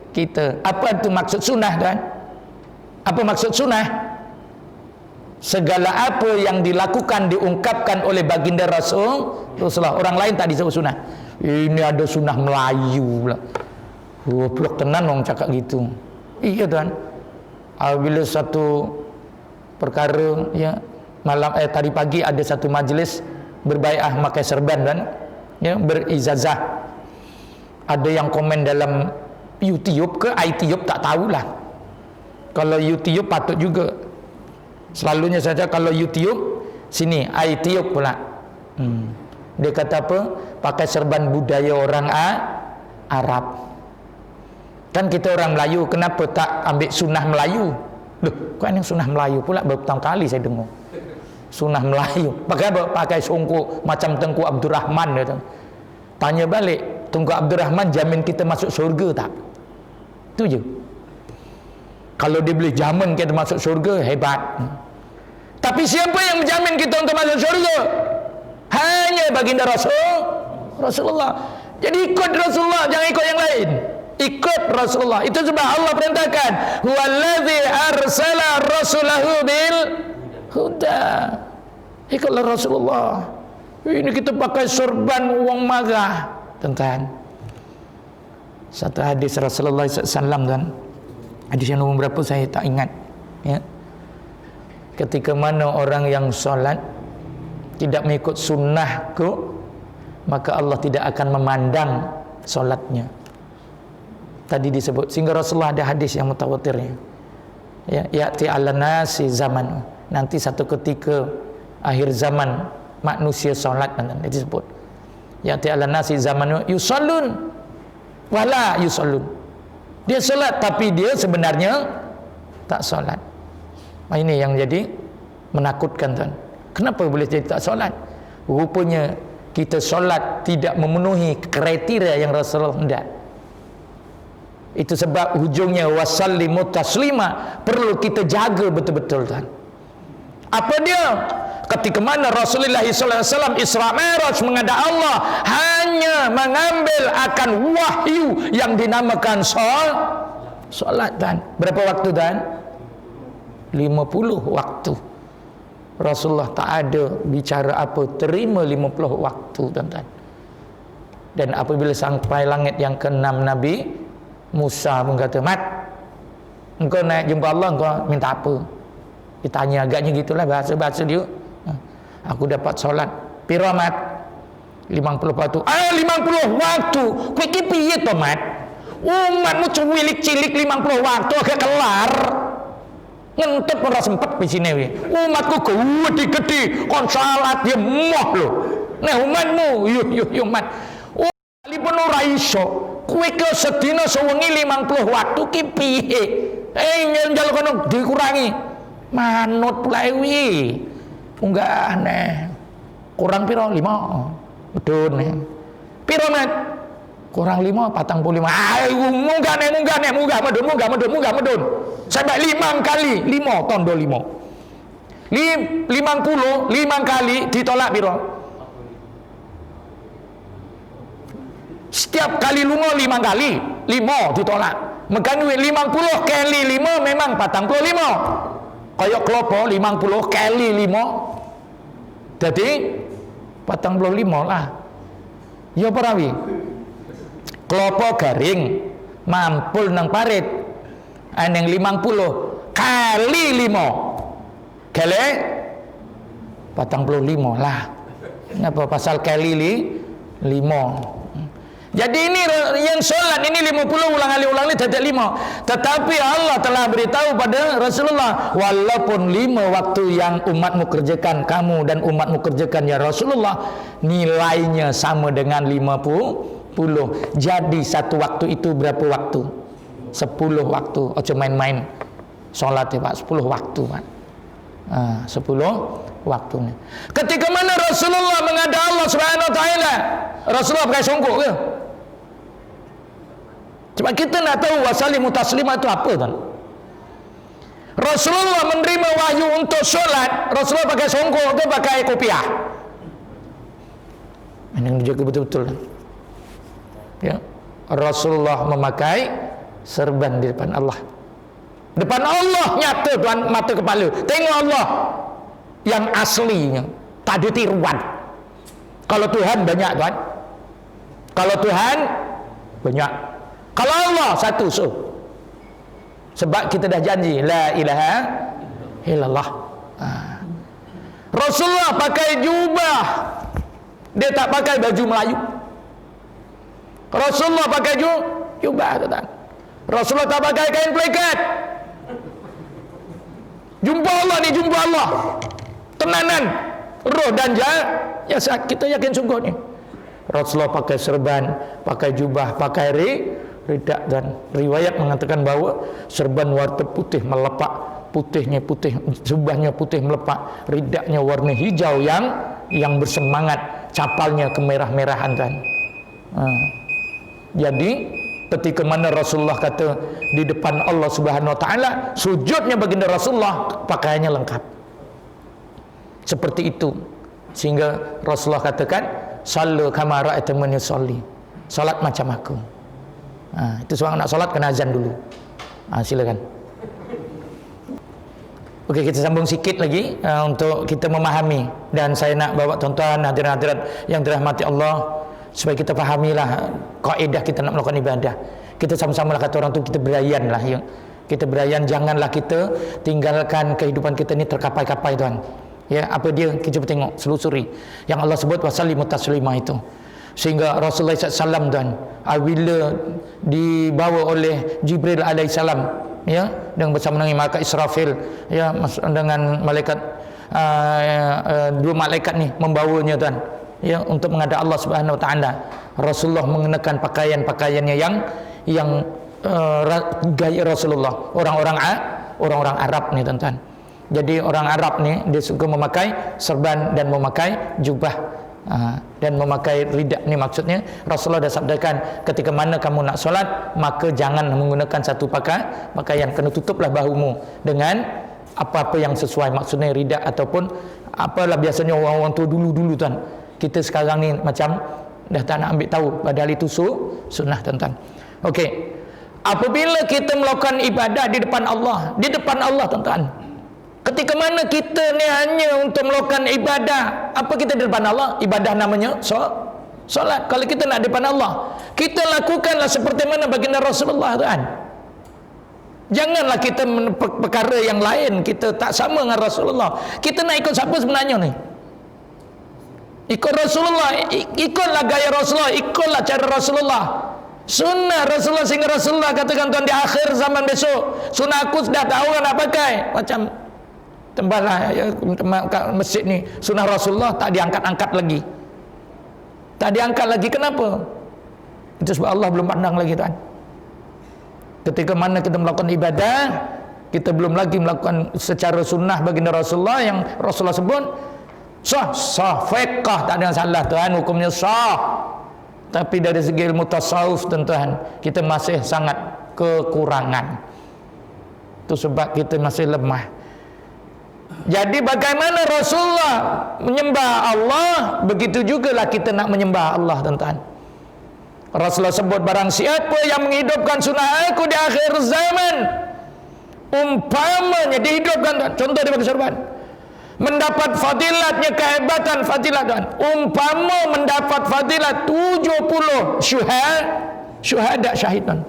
kita. Apa itu maksud sunnah, kan? Apa maksud sunnah? Segala apa yang dilakukan, diungkapkan oleh baginda Rasulullah. Orang lain tak disebut sunnah. Ini ada sunnah Melayu pula. Blok tenan orang cakap gitu. Iya, tuan. Bila satu perkara, ya, tadi pagi ada satu majlis berbaiah pakai serban, kan, ya, berizazah. Ada yang komen dalam YouTube ke iTube, tak tahulah. Kalau YouTube patut juga. Selalunya saja kalau YouTube, sini iTube pula. Dia kata apa? Pakai serban budaya orang Arab. Kan kita orang Melayu, kenapa tak ambil sunnah Melayu? Loh, kok ini sunnah Melayu pula? Bertahun kali saya dengar sunnah Melayu. Pakai apa? Pakai songkok macam Tengku Abdul Rahman, dia. Tanya balik, Tengku Abdul Rahman jamin kita masuk surga tak? Itu je. Kalau dia boleh jamin kita masuk surga, hebat. Tapi siapa yang menjamin kita untuk masuk surga? Hanya baginda Rasulullah. Jadi ikut Rasulullah, jangan ikut yang lain. Ikut Rasulullah. Itu sebab Allah perintahkan, huwallazi arsala rasulahu bil huda. Kalau Rasulullah, ini kita pakai sorban uang marah, tuan-tuan. Satu hadis Rasulullah SAW, tuan. Hadis yang nomor berapa saya tak ingat. Ya. Ketika mana orang yang solat tidak mengikut sunnahku, maka Allah tidak akan memandang solatnya. Tadi disebut, sehingga Rasulullah ada hadis yang mutawatirnya. Ya, ya'ti 'alan nasi zaman. Nanti satu ketika akhir zaman manusia solat, nanti disebut. Ya'ti 'alan nasi zaman yusallun wala yusallun. Dia solat tapi dia sebenarnya tak solat. Nah, ini yang jadi menakutkan, tuan. Kenapa boleh jadi tak solat? Rupanya kita solat tidak memenuhi kriteria yang Rasulullah hendak. Itu sebab hujungnya wasallimu taslima, perlu kita jaga betul-betul, tuan. Apa dia? Ketika mana Rasulullah SAW Isra Mi'raj menghadap Allah, hanya mengambil akan wahyu yang dinamakan solat, tuan. Berapa waktu, tuan? 50 waktu. Rasulullah tak ada bicara apa, terima 50 waktu, tuan-tuan. Dan apabila sampai langit yang ke-6, Nabi Musa pun kata, "Mat, engkau naik jumpa Allah, engkau minta apa?" Ditanya agaknya gitulah bahasa dia. Aku dapat solat. Piro, Mat? 50 waktu. 50 waktu. Kowe ki piye to, Mat? Umatmu cilik-cilik 50 waktu agak kelar. Ngentut ora sempet di sini we. Umatku gede-gede kon salat ya moh lho. Nah umatmu yo mat. Ali pun ora iso. Kowe ke sedina sewengi 50 waktu ki piye? Njal kono dikurangi. Manut pula wi. Unggah aneh. Kurang piro? 5. Medun. Piro, Mat? Kurang 5, 45. Munggah medun. Sampai 5 kali. 5 tondo 5. 50, 5 kali ditolak piro? Setiap kali lungo 5 kali. 5 ditolak. Mekan 50 kali 5 memang 45. Kayak klopo 50 kali 5. Jadi 45 lah. Ya perawi. Klopo garing mampul nang parit aneng 50 kali 5 kali 45 lah. Kenapa pasal kali 5? Jadi ini yang solat ini 50 ulang jadi 5. Tetapi Allah telah beritahu pada Rasulullah, walaupun 5 waktu yang umatmu kerjakan, kamu dan umatmu kerjakan ya Rasulullah, nilainya sama dengan 50. Jadi satu waktu itu berapa waktu? 10 waktu. Ojo main-main solat ya Pak, 10 waktu Pak. 10 waktunya. Ketika mana Rasulullah menghadap Allah Subhanahu wa taala, Rasulullah pakai songkok ke? Cuma kita nak tahu wasalimu taslima itu apa, kan? Rasulullah menerima wahyu untuk solat, Rasulullah pakai songkok atau pakai kopiah? Ini jaga betul-betul. Ya, Rasulullah memakai serban di depan Allah. Depan Allah nyata tuan mata kepala. Tengok Allah yang aslinya, tak ada tiruan. Kalau Tuhan banyak tuan. Kalau Tuhan banyak. Kalau Allah satu sebab kita dah janji la ilaha illallah. Rasulullah pakai jubah, dia tak pakai baju Melayu. Rasulullah pakai jubah, kata. Rasulullah tak pakai kain pelikat. Jumpa Allah ni, jumpa Allah tenanan roh dan jasad, kita yakin sungguh ni. Rasulullah pakai serban, pakai jubah, pakai ridak, dan riwayat mengatakan bahawa serban warna putih melepak, putihnya putih, jubahnya putih melepak, ridaknya warna hijau yang bersemangat, capalnya kemerah-merahan kan. Jadi ketika mana Rasulullah kata di depan Allah Subhanahu wa taala, sujudnya baginda Rasulullah pakaiannya lengkap. Seperti itu. Sehingga Rasulullah katakan, "Sallu kama ra'aitumuni usolli." Salat macam aku. Itu seorang nak salat kena azan dulu. Silakan. Okey, kita sambung sikit lagi untuk kita memahami, dan saya nak bawa tuan-tuan hadirin-hadirat yang dirahmati Allah supaya kita fahamilah kaedah kita nak melakukan ibadah. Kita sama-sama lah kata orang tu, kita berayan lah ya. Kita berayan, janganlah kita tinggalkan kehidupan kita ni terkapai-kapai tuan. Ya, apa dia? Kita tengok, selusuri yang Allah sebut wasallimu taslima itu. Sehingga Rasulullah SAW tuan, bila dibawa oleh Jibril alaihissalam, ya, dengan bersama dengan malaikat Israfil, ya, dengan malaikat dua malaikat ni membawanya tuan, ya, untuk menghadap Allah Subhanahu Wa Taala. Rasulullah mengenakan pakaiannya yang gaya Rasulullah. Orang-orang Arab ni tuan-tuan. Jadi orang Arab ni dia suka memakai serban dan memakai jubah. Dan memakai ridak ni, maksudnya Rasulullah dah sabdakan, ketika mana kamu nak solat, maka jangan menggunakan satu pakaian, kena tutuplah bahumu dengan apa-apa yang sesuai, maksudnya ridak ataupun apalah biasanya orang-orang tu dulu tuan. Kita sekarang ni macam dah tak nak ambil tahu, padahal itu sunnah tuan-tuan. Okey, apabila kita melakukan ibadah di depan Allah tuan-tuan, ketika mana kita ni hanya untuk melakukan ibadah, apa kita di depan Allah? Ibadah namanya solat. Kalau kita nak di depan Allah, kita lakukanlah seperti mana baginda Rasulullah tuan. Janganlah kita perkara yang lain kita tak sama dengan Rasulullah. Kita nak ikut siapa sebenarnya ni? Ikut Rasulullah, ikutlah gaya Rasulullah, ikutlah cara Rasulullah. Sunnah Rasulullah, sehingga Rasulullah katakan tuan, di akhir zaman besok sunnah aku sudah tahu nak pakai. Macam tembalah ya, masjid ni sunnah Rasulullah tak diangkat-angkat lagi. Tak diangkat lagi, kenapa? Itu sebab Allah belum pandang lagi tuan. Ketika mana kita melakukan ibadah, kita belum lagi melakukan secara sunnah baginda Rasulullah yang Rasulullah sebut sah fiqh, tak ada yang salah tuan, hukumnya sah. Tapi dari segi ilmu tasawuf tuan-tuan, kita masih sangat kekurangan. Itu sebab kita masih lemah. Jadi bagaimana Rasulullah menyembah Allah, begitu jugalah kita nak menyembah Allah tuan-tuan. Rasulullah sebut, barang siapa yang menghidupkan sunnah aku di akhir zaman, umpamanya dihidupkan tuan, contoh dia pakai serban, mendapat fadilatnya, kehebatan fadilat tuan, umpama mendapat fadilat 70 syuhada syahid tuan.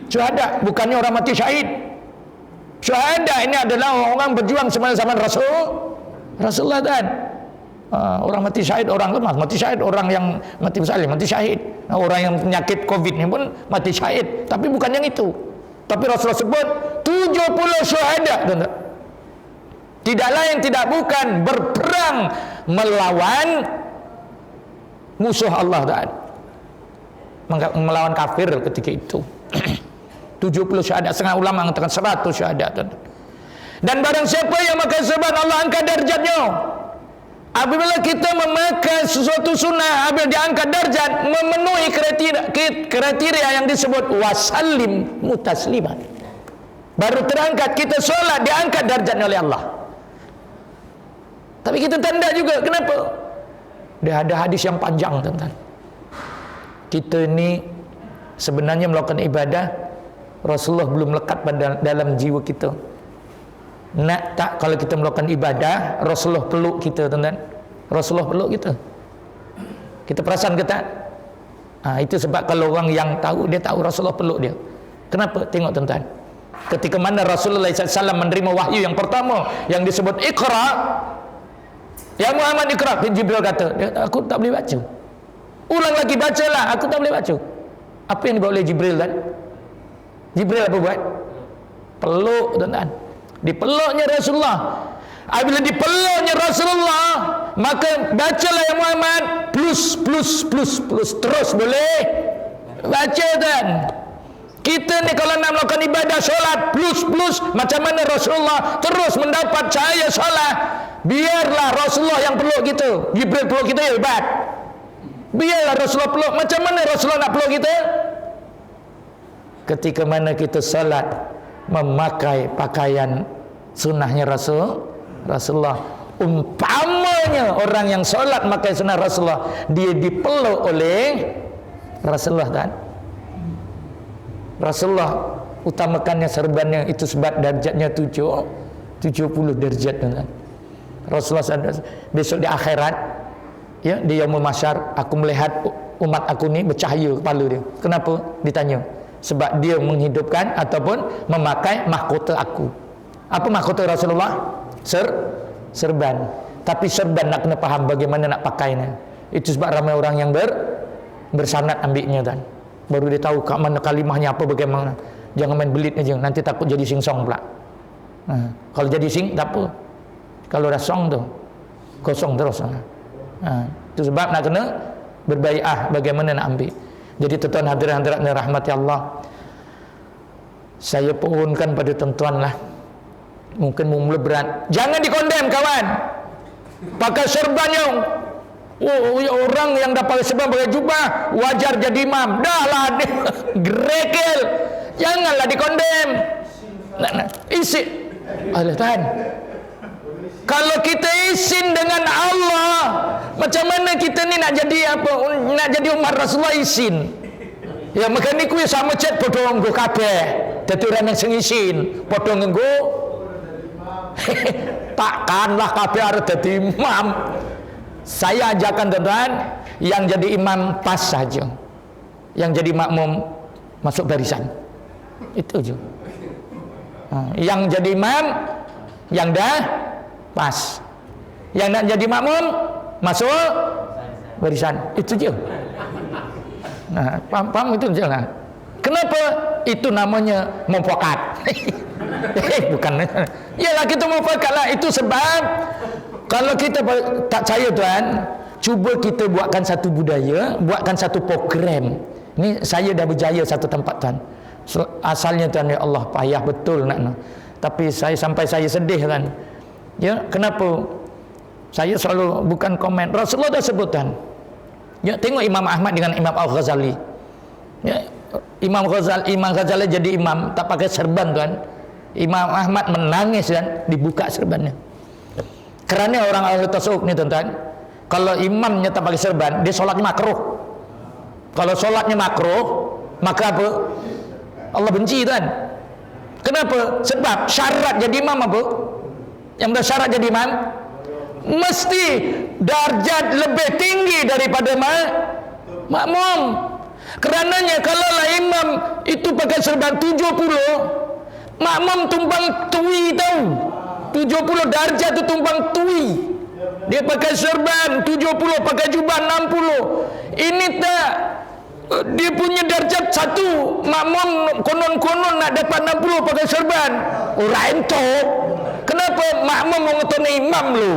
Syuhada bukannya orang mati syahid. Syuhada ini adalah orang berjuang semasa zaman Rasulullah tuan. Orang mati syahid, orang lemas mati syahid, orang yang mati bersalin mati syahid, orang yang penyakit Covid ni pun mati syahid. Tapi bukan yang itu. Tapi Rasulullah sebut 70 syuhada tuan. Tidak lain tidak bukan berperang melawan musuh Allah tuan, melawan kafir ketika itu. 70 syahadat, setengah ulama mengatakan 100 syahadat. Dan barang siapa yang makan serban, Allah angkat darjatnya. Apabila kita memakai sesuatu sunnah, apabila diangkat darjat, memenuhi kriteria yang disebut wasallim mutasliman, baru terangkat, kita solat, diangkat darjatnya oleh Allah. Tapi kita tanda juga, kenapa? Dia ada hadis yang panjang tentang kita ni sebenarnya melakukan ibadah, Rasulullah belum lekat pada dalam jiwa kita. Nak tak kalau kita melakukan ibadah, Rasulullah peluk kita tuan-tuan. Rasulullah peluk kita. Kita perasan ke tak? Itu sebab kalau orang yang tahu, dia tahu Rasulullah peluk dia. Kenapa? Tengok tuan-tuan. Ketika mana Rasulullah SAW menerima wahyu yang pertama yang disebut Iqra, ya Muhammad Iqra, Jibril kata, aku tak boleh baca. Ulang lagi, bacalah, aku tak boleh baca. Apa yang dibawa oleh Jibril kan? Jibril apa buat? Peluk tuan-tuan. Dipeluknya Rasulullah. Apabila dipeluknya Rasulullah, maka bacalah ya Muhammad, plus terus boleh baca tuan. Kita ni kalau nak melakukan ibadah solat plus macam mana Rasulullah terus mendapat cahaya solat. Biarlah Rasulullah yang peluk kita. Jibril peluk kita hebat. Biarlah Rasulullah peluk. Macam mana Rasulullah nak peluk kita? Ketika mana kita salat memakai pakaian sunnahnya Rasulullah. Umpamanya orang yang salat memakai sunnah Rasulullah, dia dipeluk oleh Rasulullah kan? Rasulullah utamakannya serbannya, itu sebab darjatnya 70 70 derajat tuan. Rasulullah SAW, besok di akhirat, ya, di yaumul mahsyar, aku melihat umat aku ni bercahaya kepala dia. Kenapa? Ditanya. Sebab dia menghidupkan ataupun memakai mahkota aku. Apa mahkota Rasulullah? Serban. Tapi serban nak kena faham bagaimana nak pakainya. Itu sebab ramai orang yang bersanad ambilnya kan. Baru dia tahu kat mana kalimahnya apa bagaimana. Jangan main belit aja, nanti takut jadi singsong pula. Kalau jadi sing tak apa. Kalau dah song tu kosong terus. Itu sebab nak kena berbai'ah bagaimana nak ambil. Jadi tuan-tuan hadirin-hadirat yang rahmati Allah, saya pohonkan pada tuan-tuan lah, mungkin mula berat, jangan dikondem kawan. Pakai serban yang orang yang dah pakai serban pakai jubah wajar jadi imam, dah lah gerekel. Janganlah dikondem. Isi Tuhan, kalau kita izin dengan Allah, macam mana kita ni nak jadi apa? Nak jadi umat Rasulullah izin. Ya maka ni kuih sama chat potong nggo kabeh. Dadi orang yang sing izin, potong nggo. Takkanlah kabeh arep dadi imam. Saya ajarkan tuan-tuan, yang jadi imam pas saja. Yang jadi makmum masuk barisan. Itu aja. Yang jadi imam yang dah pas, yang nak jadi makmum masuk barisan. Itu je. Paham itu je lah. Kenapa? Itu namanya mufakat. Bukan. Yalah kita mufakat lah. Itu sebab kalau kita tak percaya tuan, cuba kita buatkan satu budaya, buatkan satu program. Ni saya dah berjaya satu tempat tuan. Asalnya tuan, ya Allah payah betul nak. Tapi sampai saya sedih kan. Ya, kenapa? Saya selalu bukan komen. Rasulullah dah sebutkan. Ya, tengok Imam Ahmad dengan Imam Al-Ghazali. Ya, Imam Ghazali jadi imam tak pakai serban tuan. Imam Ahmad menangis kan dibuka serbannya. Kerana orang ahli tasawuf ni tuan-tuan, kalau imamnya tak pakai serban, dia solatnya makruh. Kalau solatnya makruh, maka apa? Allah benci tuan. Kenapa? Sebab syarat jadi imam apa? Yang bersyarat jadi imam mesti darjat lebih tinggi daripada makmum. Kerananya kalaulah imam itu pakai serban 70, makmum tumpang tui tahu. 70 darjat itu tumpang tui. Dia pakai serban 70, pakai jubah 60. Ini tak, dia punya darjat satu, makmum konon-konon nak dapat 60 pakai serban. Orang entok. Kenapa? Makmum mengetoni imam lu.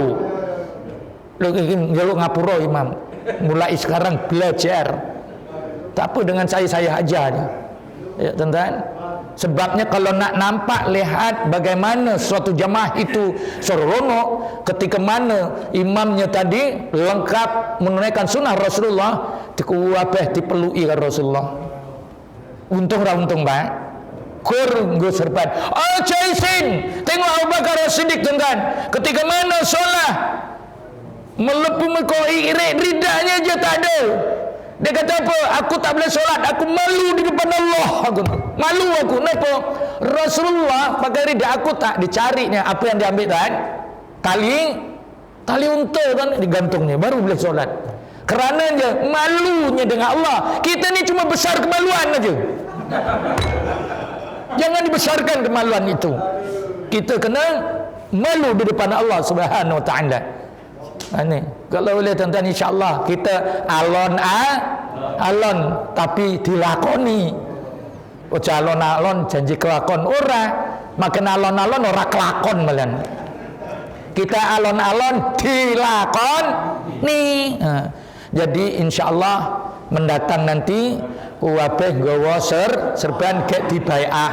Lu ngapura imam. Mulai sekarang belajar. Tak apa dengan saya ajar je. Ya, tuan-tuan. Sebabnya kalau nak nampak, lihat bagaimana suatu jamaah itu seronok ketika mana imamnya tadi lengkap menunaikan sunnah Rasulullah, dikuabeh dipelui kan Rasulullah. Untung baik. Kur nggo serban. Jaisin. Tengok Abu Bakar As-Siddiq tuan-tuan. Ketika mana solat melepuh mekoi ridanya je tak ada. Dia kata apa? Aku tak boleh solat, aku malu di depan Allah. Malu aku. Kenapa? Rasulullah pakai rida, aku tak dicarinya. Apa yang diambil kan? Tali unta kan digantungnya, baru boleh solat. Kerananya malunya dengan Allah. Kita ni cuma besar kemaluan aja. Jangan dibesarkan kemaluan itu. Kita kena malu di depan Allah Subhanahu Wa Taala. Ini kalau boleh tuan-tuan, insya-Allah kita alon tapi dilakoni. Alon janji kelakon ora, makin alon ora kelakon malen. Kita alon dilakoni. Jadi insya-Allah mendatang nanti wabeh nggawa serban gek dibai'ah.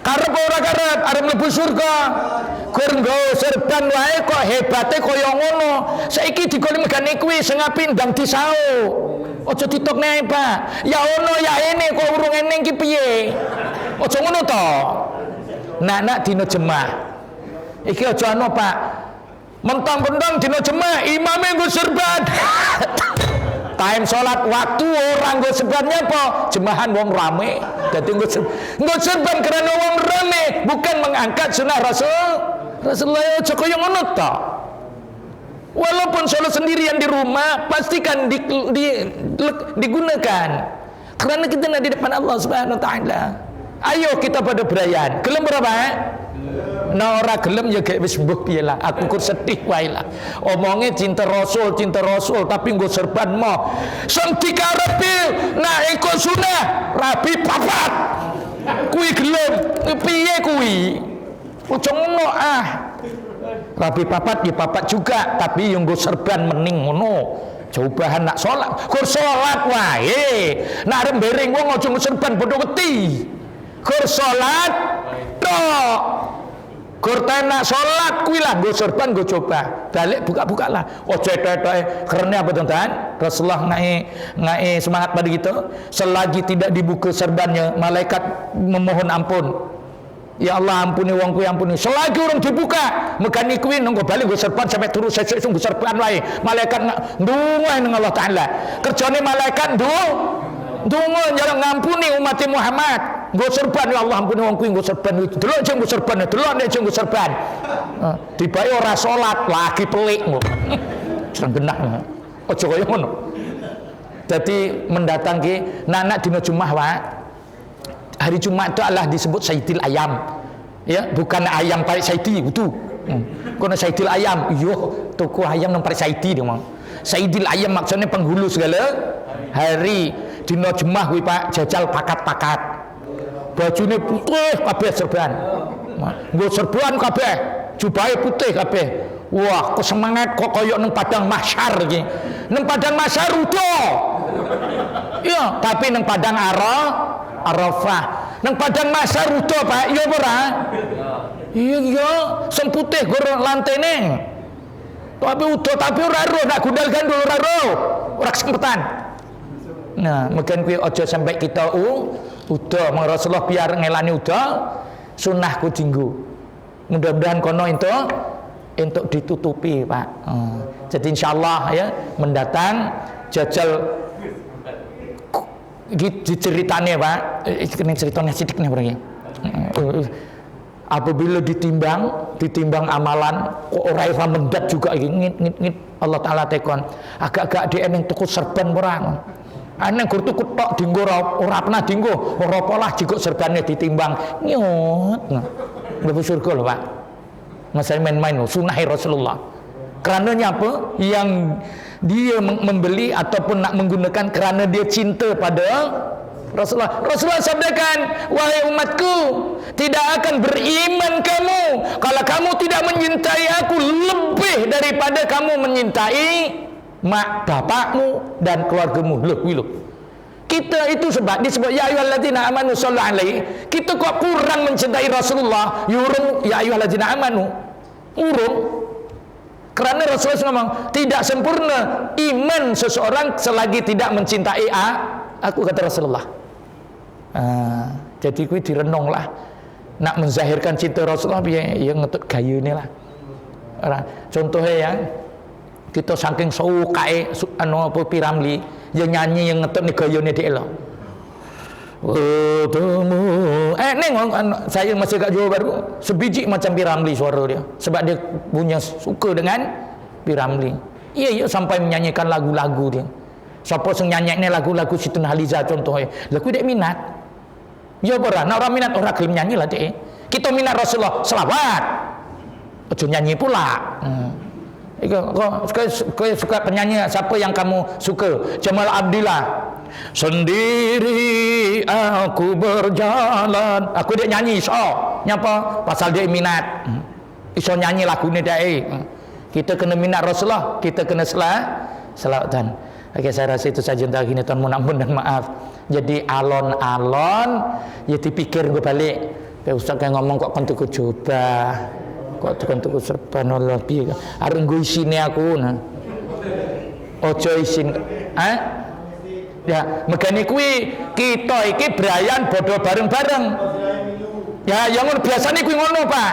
Karep ora karep arep mlebu surga. Kur nggawa serban wae kok hebate kaya ngono. Saiki digolem megane kuwi sing api ndang disau. Aja ditokne Pak. Ya ono ya ene kok urung eneng ki piye. Aja ngono to. Nak dina jemaah. Iki aja ono Pak. Mentang-mentang dina jemaah imame nggo serban. time salat waktu orang nggo serbannya apa? Jemahan wong rame. Dadi nggo serban karena wong rame, bukan mengangkat sunnah Rasulullah. Aja kaya ngono ta. Walaupun sholat sendirian di rumah, pastikan digunakan. Karena kita nak di depan Allah Subhanahu Wa Taala. Ayo kita pada berayan. Gelem berapa? Nah ora gelem ya gak wis mbuh piye lah. Aku kur sedih wae lah. Omonge cinta Rasul, tapi nggo serban moh. Sing dikarepe nak ikut sunah rabi papat. Kuwi gelem. Piye kuwi? Ojo ngono ah. Rabi papat ya papat juga, tapi yang nggo serban mening ngono. Cobahan nak sholat, kur sholat wae. Nak arep bereng wong aja serban padha wedi. Kur sholat tok. Kur nak sholat kuwi lah nggo serban nggo coba. Balik buka-buka lah. Ojo tok-tok karena apa teman-teman? Rasulullah ngai semangat pada kita. Selagi tidak dibuka serbannya, malaikat memohon ampun. Ya Allah ampuni wong kuwi ampuni. Selagi urung dibuka, megani kuwi nunggu balik nggo serban sampai turu sesuk nggo serban wae. Malaikat ndonga nang Allah Taala. Kerjane malaikat ndonga njaluk ngampuni umat Muhammad. Nggo serban ya Allah ampuni wong kuwi nggo serban. Delok jeng nggo serban, delok nek jeng nggo serban. Tibae ora salat, lagi pelik ngono. Serang genah. Aja kaya ngono. Dadi mendatang ki nak dina Jumat wae. Hari Jumat itu adalah disebut Sayyidil Ayam. Ya, bukan ayam Pak Saidi itu. Kono Sayyidil Ayam, yo tuku ayam nang Pak Saidi dia mah. Sayyidil Ayam maksudnya penghulu segala hari dina Jumat kuwi Pak jajal pakat-pakat. Bajune putih kabeh serban. Nggo serban kabeh, jubahe putih kabeh. Wah, kesemangat kok koyo nang padang mahsyar iki. Nang padang mahsyar udo. Ya, tapi nang padang Arafah. Nang padang mahsyar udo, Pak. Ya ora? Iya, sing putih gor lantene. Tapi udo tapi ora ro nak gundal gandul ora ro. Ora kesempatan. Nah, mungkin kuwi aja sampai kita udo Rasulullah biar ngelani udo sunahku dinggo. Mudah-mudahan kono untuk ditutupi, Pak. Jadi insyaallah ya mendatang jajal ceritanya Pak, ini ceritanya sidik nih berarti. Apabila ditimbang amalan, kok orang Islam mendat juga ngit Allah Taala tekon. Agak-agak dia yang tuku serban orang. Aneh gur tuku tok dinggo ora pernah dinggo, ora polah jiko serbannya ditimbang nyut. Mlebu surga lho Pak. Masa main-main loh, sunah Rasulullah. Karena apa? Yang dia membeli ataupun nak menggunakan karena dia cinta pada Rasulullah. Rasulullah sabdakan, wahai umatku, tidak akan beriman kamu kalau kamu tidak mencintai aku lebih daripada kamu mencintai mak bapakmu dan keluargamu. Loh. Kita itu sebab disebut ya ayyuhalladzina amanu shallu alaihi. Kita kok kurang mencintai Rasulullah. Yurung ya ayyuhalladzina amanu. Urung. Karena Rasulullah ngomong tidak sempurna iman seseorang selagi tidak mencintai aku, kata Rasulullah. Jadi kuwi direnung lah. Nak menzahirkan cinta Rasulullah ya ngetut gayune lah. Contohnya ya kita saking sukae apa Piramli yang nyanyi yang ngetut nih gayune dhek lho. Neng saya masih kat Johor Baru sebiji macam Piramli suara dia sebab dia punya suka dengan Piramli. Iya sampai menyanyikan lagu-lagu dia. Siapa yang nyanyi lagu-lagu Siti Nurhaliza contohnya lagu dia minat. Ya ora, nah orang minat orang gelem nyanyi lah dek. Kita minat Rasulullah selawat. Ojo nyanyi pula. Kau suka penyanyi siapa yang kamu suka? Jamal Abdillah. Sendiri aku berjalan. Aku dia nyanyi so. Nyapa? Pasal dia minat. Iso nyanyi lagu ni dia. Kita kena minat Rasulullah. Kita kena selawatan. Oke, saya rasa itu saja untuk hari ini. Tuhan mohon dan maaf. Jadi alon-alon ya dipikir gue balik. Kayak Ustaz kayak ngomong kok kan tuku coba. Kok kan tuku serban Allah piye. Areng gue isine aku nah. Ojo isin. Ya, megani kuwi kita iki brayan bodo bareng-bareng. Ya, yang ngono biasane kuwi ngono, Pak.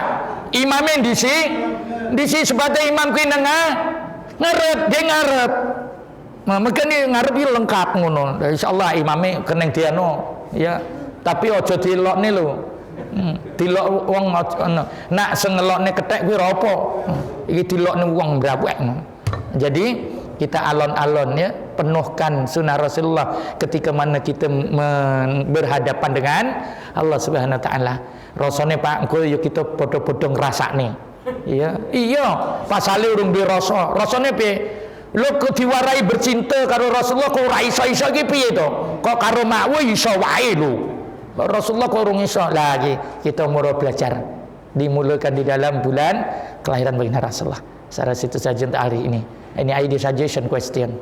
Imame ndisi sebagai imam kuwi nang ngarep, dia ngarep. Mungkin ni ngarep iki lengkap ngono. Insyaallah imame keneng diano ya. Tapi aja dilokne lho. Dilok wong nak sengelokne kethek kuwi ora apa. Iki dilokne wong brapek. Jadi kita alon-alon ya, penuhkan sunnah Rasulullah ketika mana kita berhadapan dengan Allah Subhanahu wa taala. Rasane Pak engko ya kita padha-padha ngrasakne. Iya, iya, pasale urung dirasa. Rasane piye? Lho kok diwarai bercinta karo Rasulullah kok ora iso-iso iki piye to? Kok karo makwu iso wae lho. Rasulullah kok urung iso lagi. Kita mau belajar dimulakan di dalam bulan kelahiran baginda Rasulullah. Secara situ saja untuk hari ini. Ini ID suggestion question.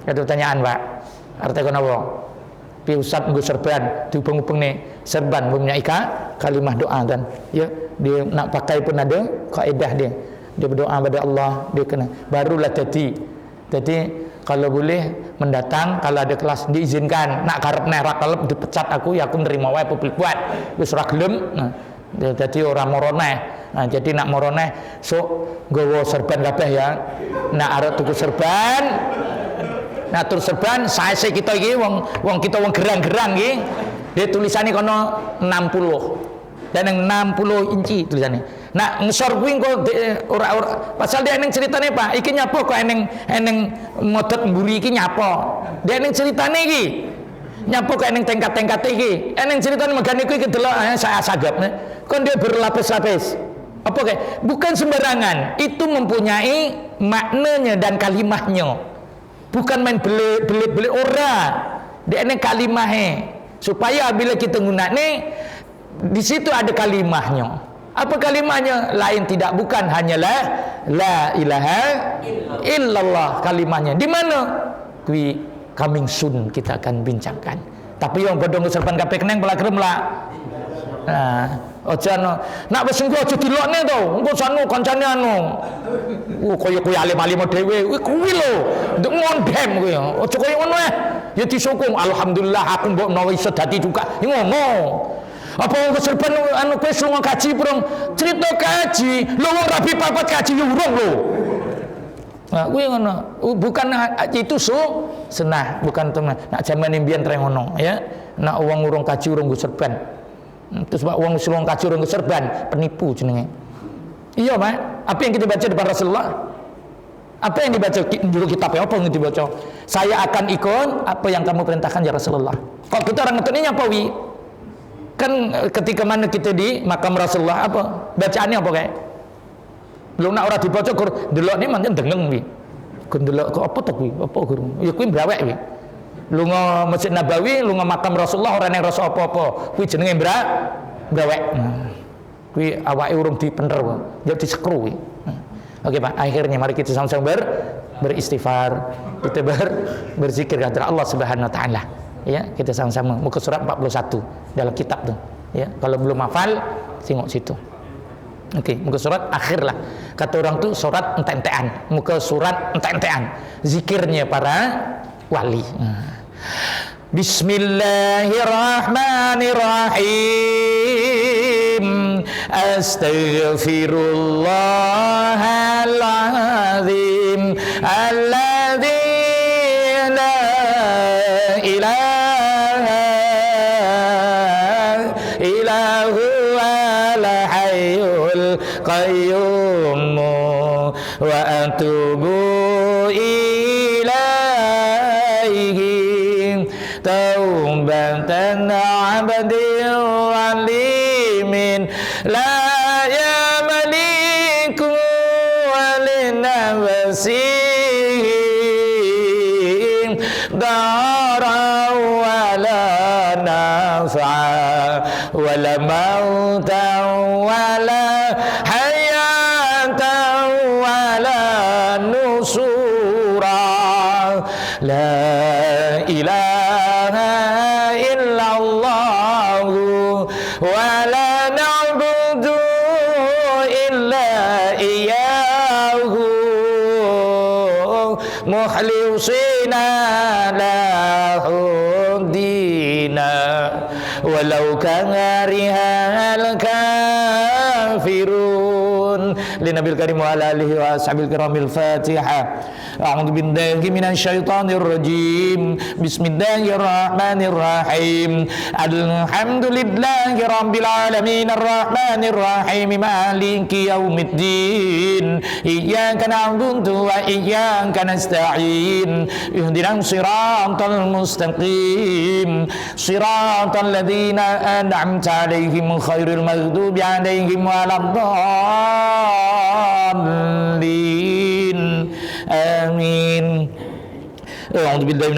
Ada pertanyaan Pak. Artinya apa? Pi Ustaz nggo serban dihubung-hubung nih serban punya kalimah doa kan. Ya, dia nak pakai pun ada kaidah dia. Dia berdoa pada Allah, dia kena barulah jadi. Jadi kalau boleh mendatang kalau ada kelas diizinkan nak karep nerak kalep dipecat aku ya aku nerima wae publik buat wis ora gelem. Nah, jadi orang moroneh. Nah, jadi nak moroneh sok nggawa serban kabeh ya. Nak arep tuku serban. Nah, terus serban saese kita iki wong kita wong gerang-gerang iki. Dia tulisannya kono 60. Dan yang 60 inci tulisannya. Nah, ngesor kuwi kok ora pasal dia eneng ceritane Pak. Iki nyapa kok eneng modot mburi iki nyapa. Dia eneng ceritane iki. Nyapa kok eneng tengkat-tengkat iki. Eneng ceritane megane kuwi kedelok saya sagap. Kon dia berlapis-lapis. Apa kayak? Bukan sembarangan. Itu mempunyai maknanya dan kalimahnya. Bukan main belit-belit ora. Dia eneng kalimahnya. Supaya bila kita gunakne di situ ada kalimahnya. Apa kalimahnya? Lain tidak bukan hanyalah la ilaha illallah kalimahnya. Di mana? Kui coming soon kita akan bincangkan. Tapi yang bodong serban kabeh keneng pelakrem lah. Nah, aja nak wis engko aja dilokne to. Engko sanu kancane anu. Kaya alim-alim dhewe. Kuwi lho, nduk ngondhem kuwi. Aja kaya ngono ya disukung. Alhamdulillah aku mbok menawa iso dadi juga. Ngono. Apa serban anu kowe lunga kaji prong cerita kaji lho wong rabi papat kaji urung lho. Nah kuwi ngono bukan itu senah bukan tenan nak jaman mbiyen treng ngono ya nak wong urung kaji urung nggo serban terus wong urung kaji urung nggo serban penipu jenenge. Iya Pak, apa yang kita baca depan Rasulullah? Apa yang dibaca dulu kitabnya apa yang dibaca? Saya akan ikut apa yang kamu perintahkan ya Rasulullah. Kok kita orang ngetone nyapa wi? Kan ketika mana kita di makam Rasulullah apa bacaannya apa kayak lu nak ora dibaca kur delok ni manten dengeng wi kur delok kok apa to kuwi apa guru ya kuwi mbrawek wi lu ngo Masjid Nabawi lu ngo makam Rasulullah ora nang rasa apa-apa kuwi jenenge mbrawek kuwi awake urung dipener kok ya disekru wi. Oke Pak, akhirnya mari kita sama-sama beristighfar, kita berzikir kepada Allah Subhanahu wa taala. Ya, kita sama-sama muka surat 41 dalam kitab tuh. Ya, kalau belum hafal tengok situ. Oke, muka surat akhir lah. Kata orang tuh surat ente-entean, muka surat ente-entean. Zikirnya para wali. Bismillahirrahmanirrahim. Astaghfirullahaladzim alladzi la ilaha illa huwal hayyul qayyum wa atubu ilaihi taubatan abdin walimin la yamliku walinafsih dara wala nafa wala mauta wala hayata wala nusura la ilaha illallah wala na'budu illa iyyahu mukhlisina lahu dina walau karihal kafirun لنبي الكريم وعلى آله وأصحابه الكرام. الفاتحة. أعوذ بالله من الشيطان الرجيم. بسم الله الرحمن الرحيم. الحمد لله رب العالمين الرحمن الرحيم مالك يوم الدين إياك نعبد وإياك نستعين اهدنا الصراط المستقيم صراط الذين أنعمت عليهم غير المغضوب عليهم ولا الضالين آمين. أعوذ بالله من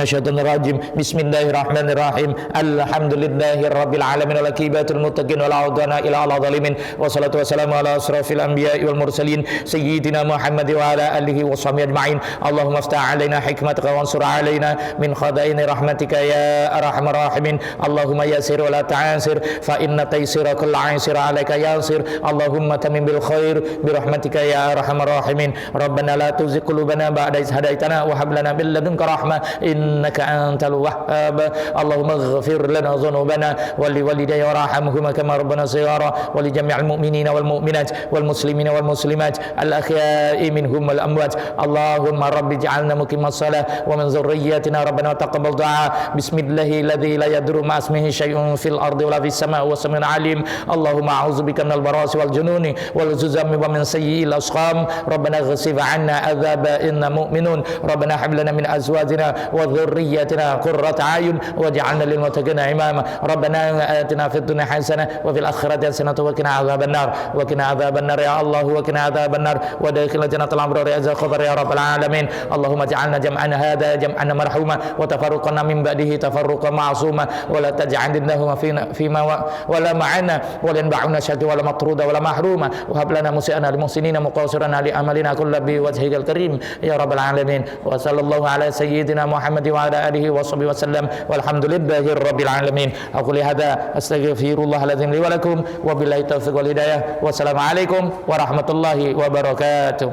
الشيطان الرجيم. بسم الله الرحمن الرحيم. الحمد لله رب العالمين والعاقبة للمتقين ولا عدوان إلا على الظالمين والصلاة والسلام على أشرف الأنبياء والمرسلين سيدنا محمد وعلى آله وصحبه أجمعين. اللهم افتح علينا حكمتك وانصر علينا من خزائن رحمتك يا أرحم الراحمين. اللهم يسر ولا تعسر فإن تيسير كل عسير عليك يسر. اللهم تمم بالخير برحمتك يا أرحم الراحمين. ربنا لا تزغ قلوبنا بعد إذ هديتنا وهب لنا من لدنك رحمة إنك أنت الوهاب. اللهم اغفر لنا ذنوبنا ولوالدي وارحمهما كما ربنا صغارا ولجميع المؤمنين والمؤمنات والمسلمين والمسلمات الأحياء منهم والأموات. اللهم رب اجعلنا مقيم الصلاة ومن ذرياتنا ربنا وتقبل دعاء. بسم الله الذي لا يضر مع اسمه شيء في الأرض ولا في السماء والسميع العليم. اللهم أعوذ بك من البراس والجنون والجذام ومن سيء الأسقام. ربنا اغفر عنا عذاب إنا مؤمنون. ربنا هب لنا من أزواجنا وذرياتنا قرة أعين واجعلنا للمتقين إماما. ربنا آتنا في الدنيا حسنة وفي الآخرة حسنة وقنا عذاب النار. وقنا عذاب النار يا الله وقنا عذاب النار وادخلنا جنة الأبرار يا ذا القدر يا رب العالمين. اللهم اجعلنا جمعنا هذا جمعا مرحوما وتفرقنا من بعده تفرقا معصوما ولا تجعل لنا فيما ولا معنا ولا ينبعنا شد ولا مطرودا ولا محروما. وهب لنا مسيئنا لمحسنين مقاصرنا لأملنا كل بوجهك الكريم يا رب العالمين. وصلى الله على سيدنا محمد وعلى آله وصحبه وسلم والحمد لله رب العالمين. أقول هذا أستغفر الله العظيم لي ولكم وبالله التوفيق والهداية والسلام عليكم ورحمة الله وبركاته.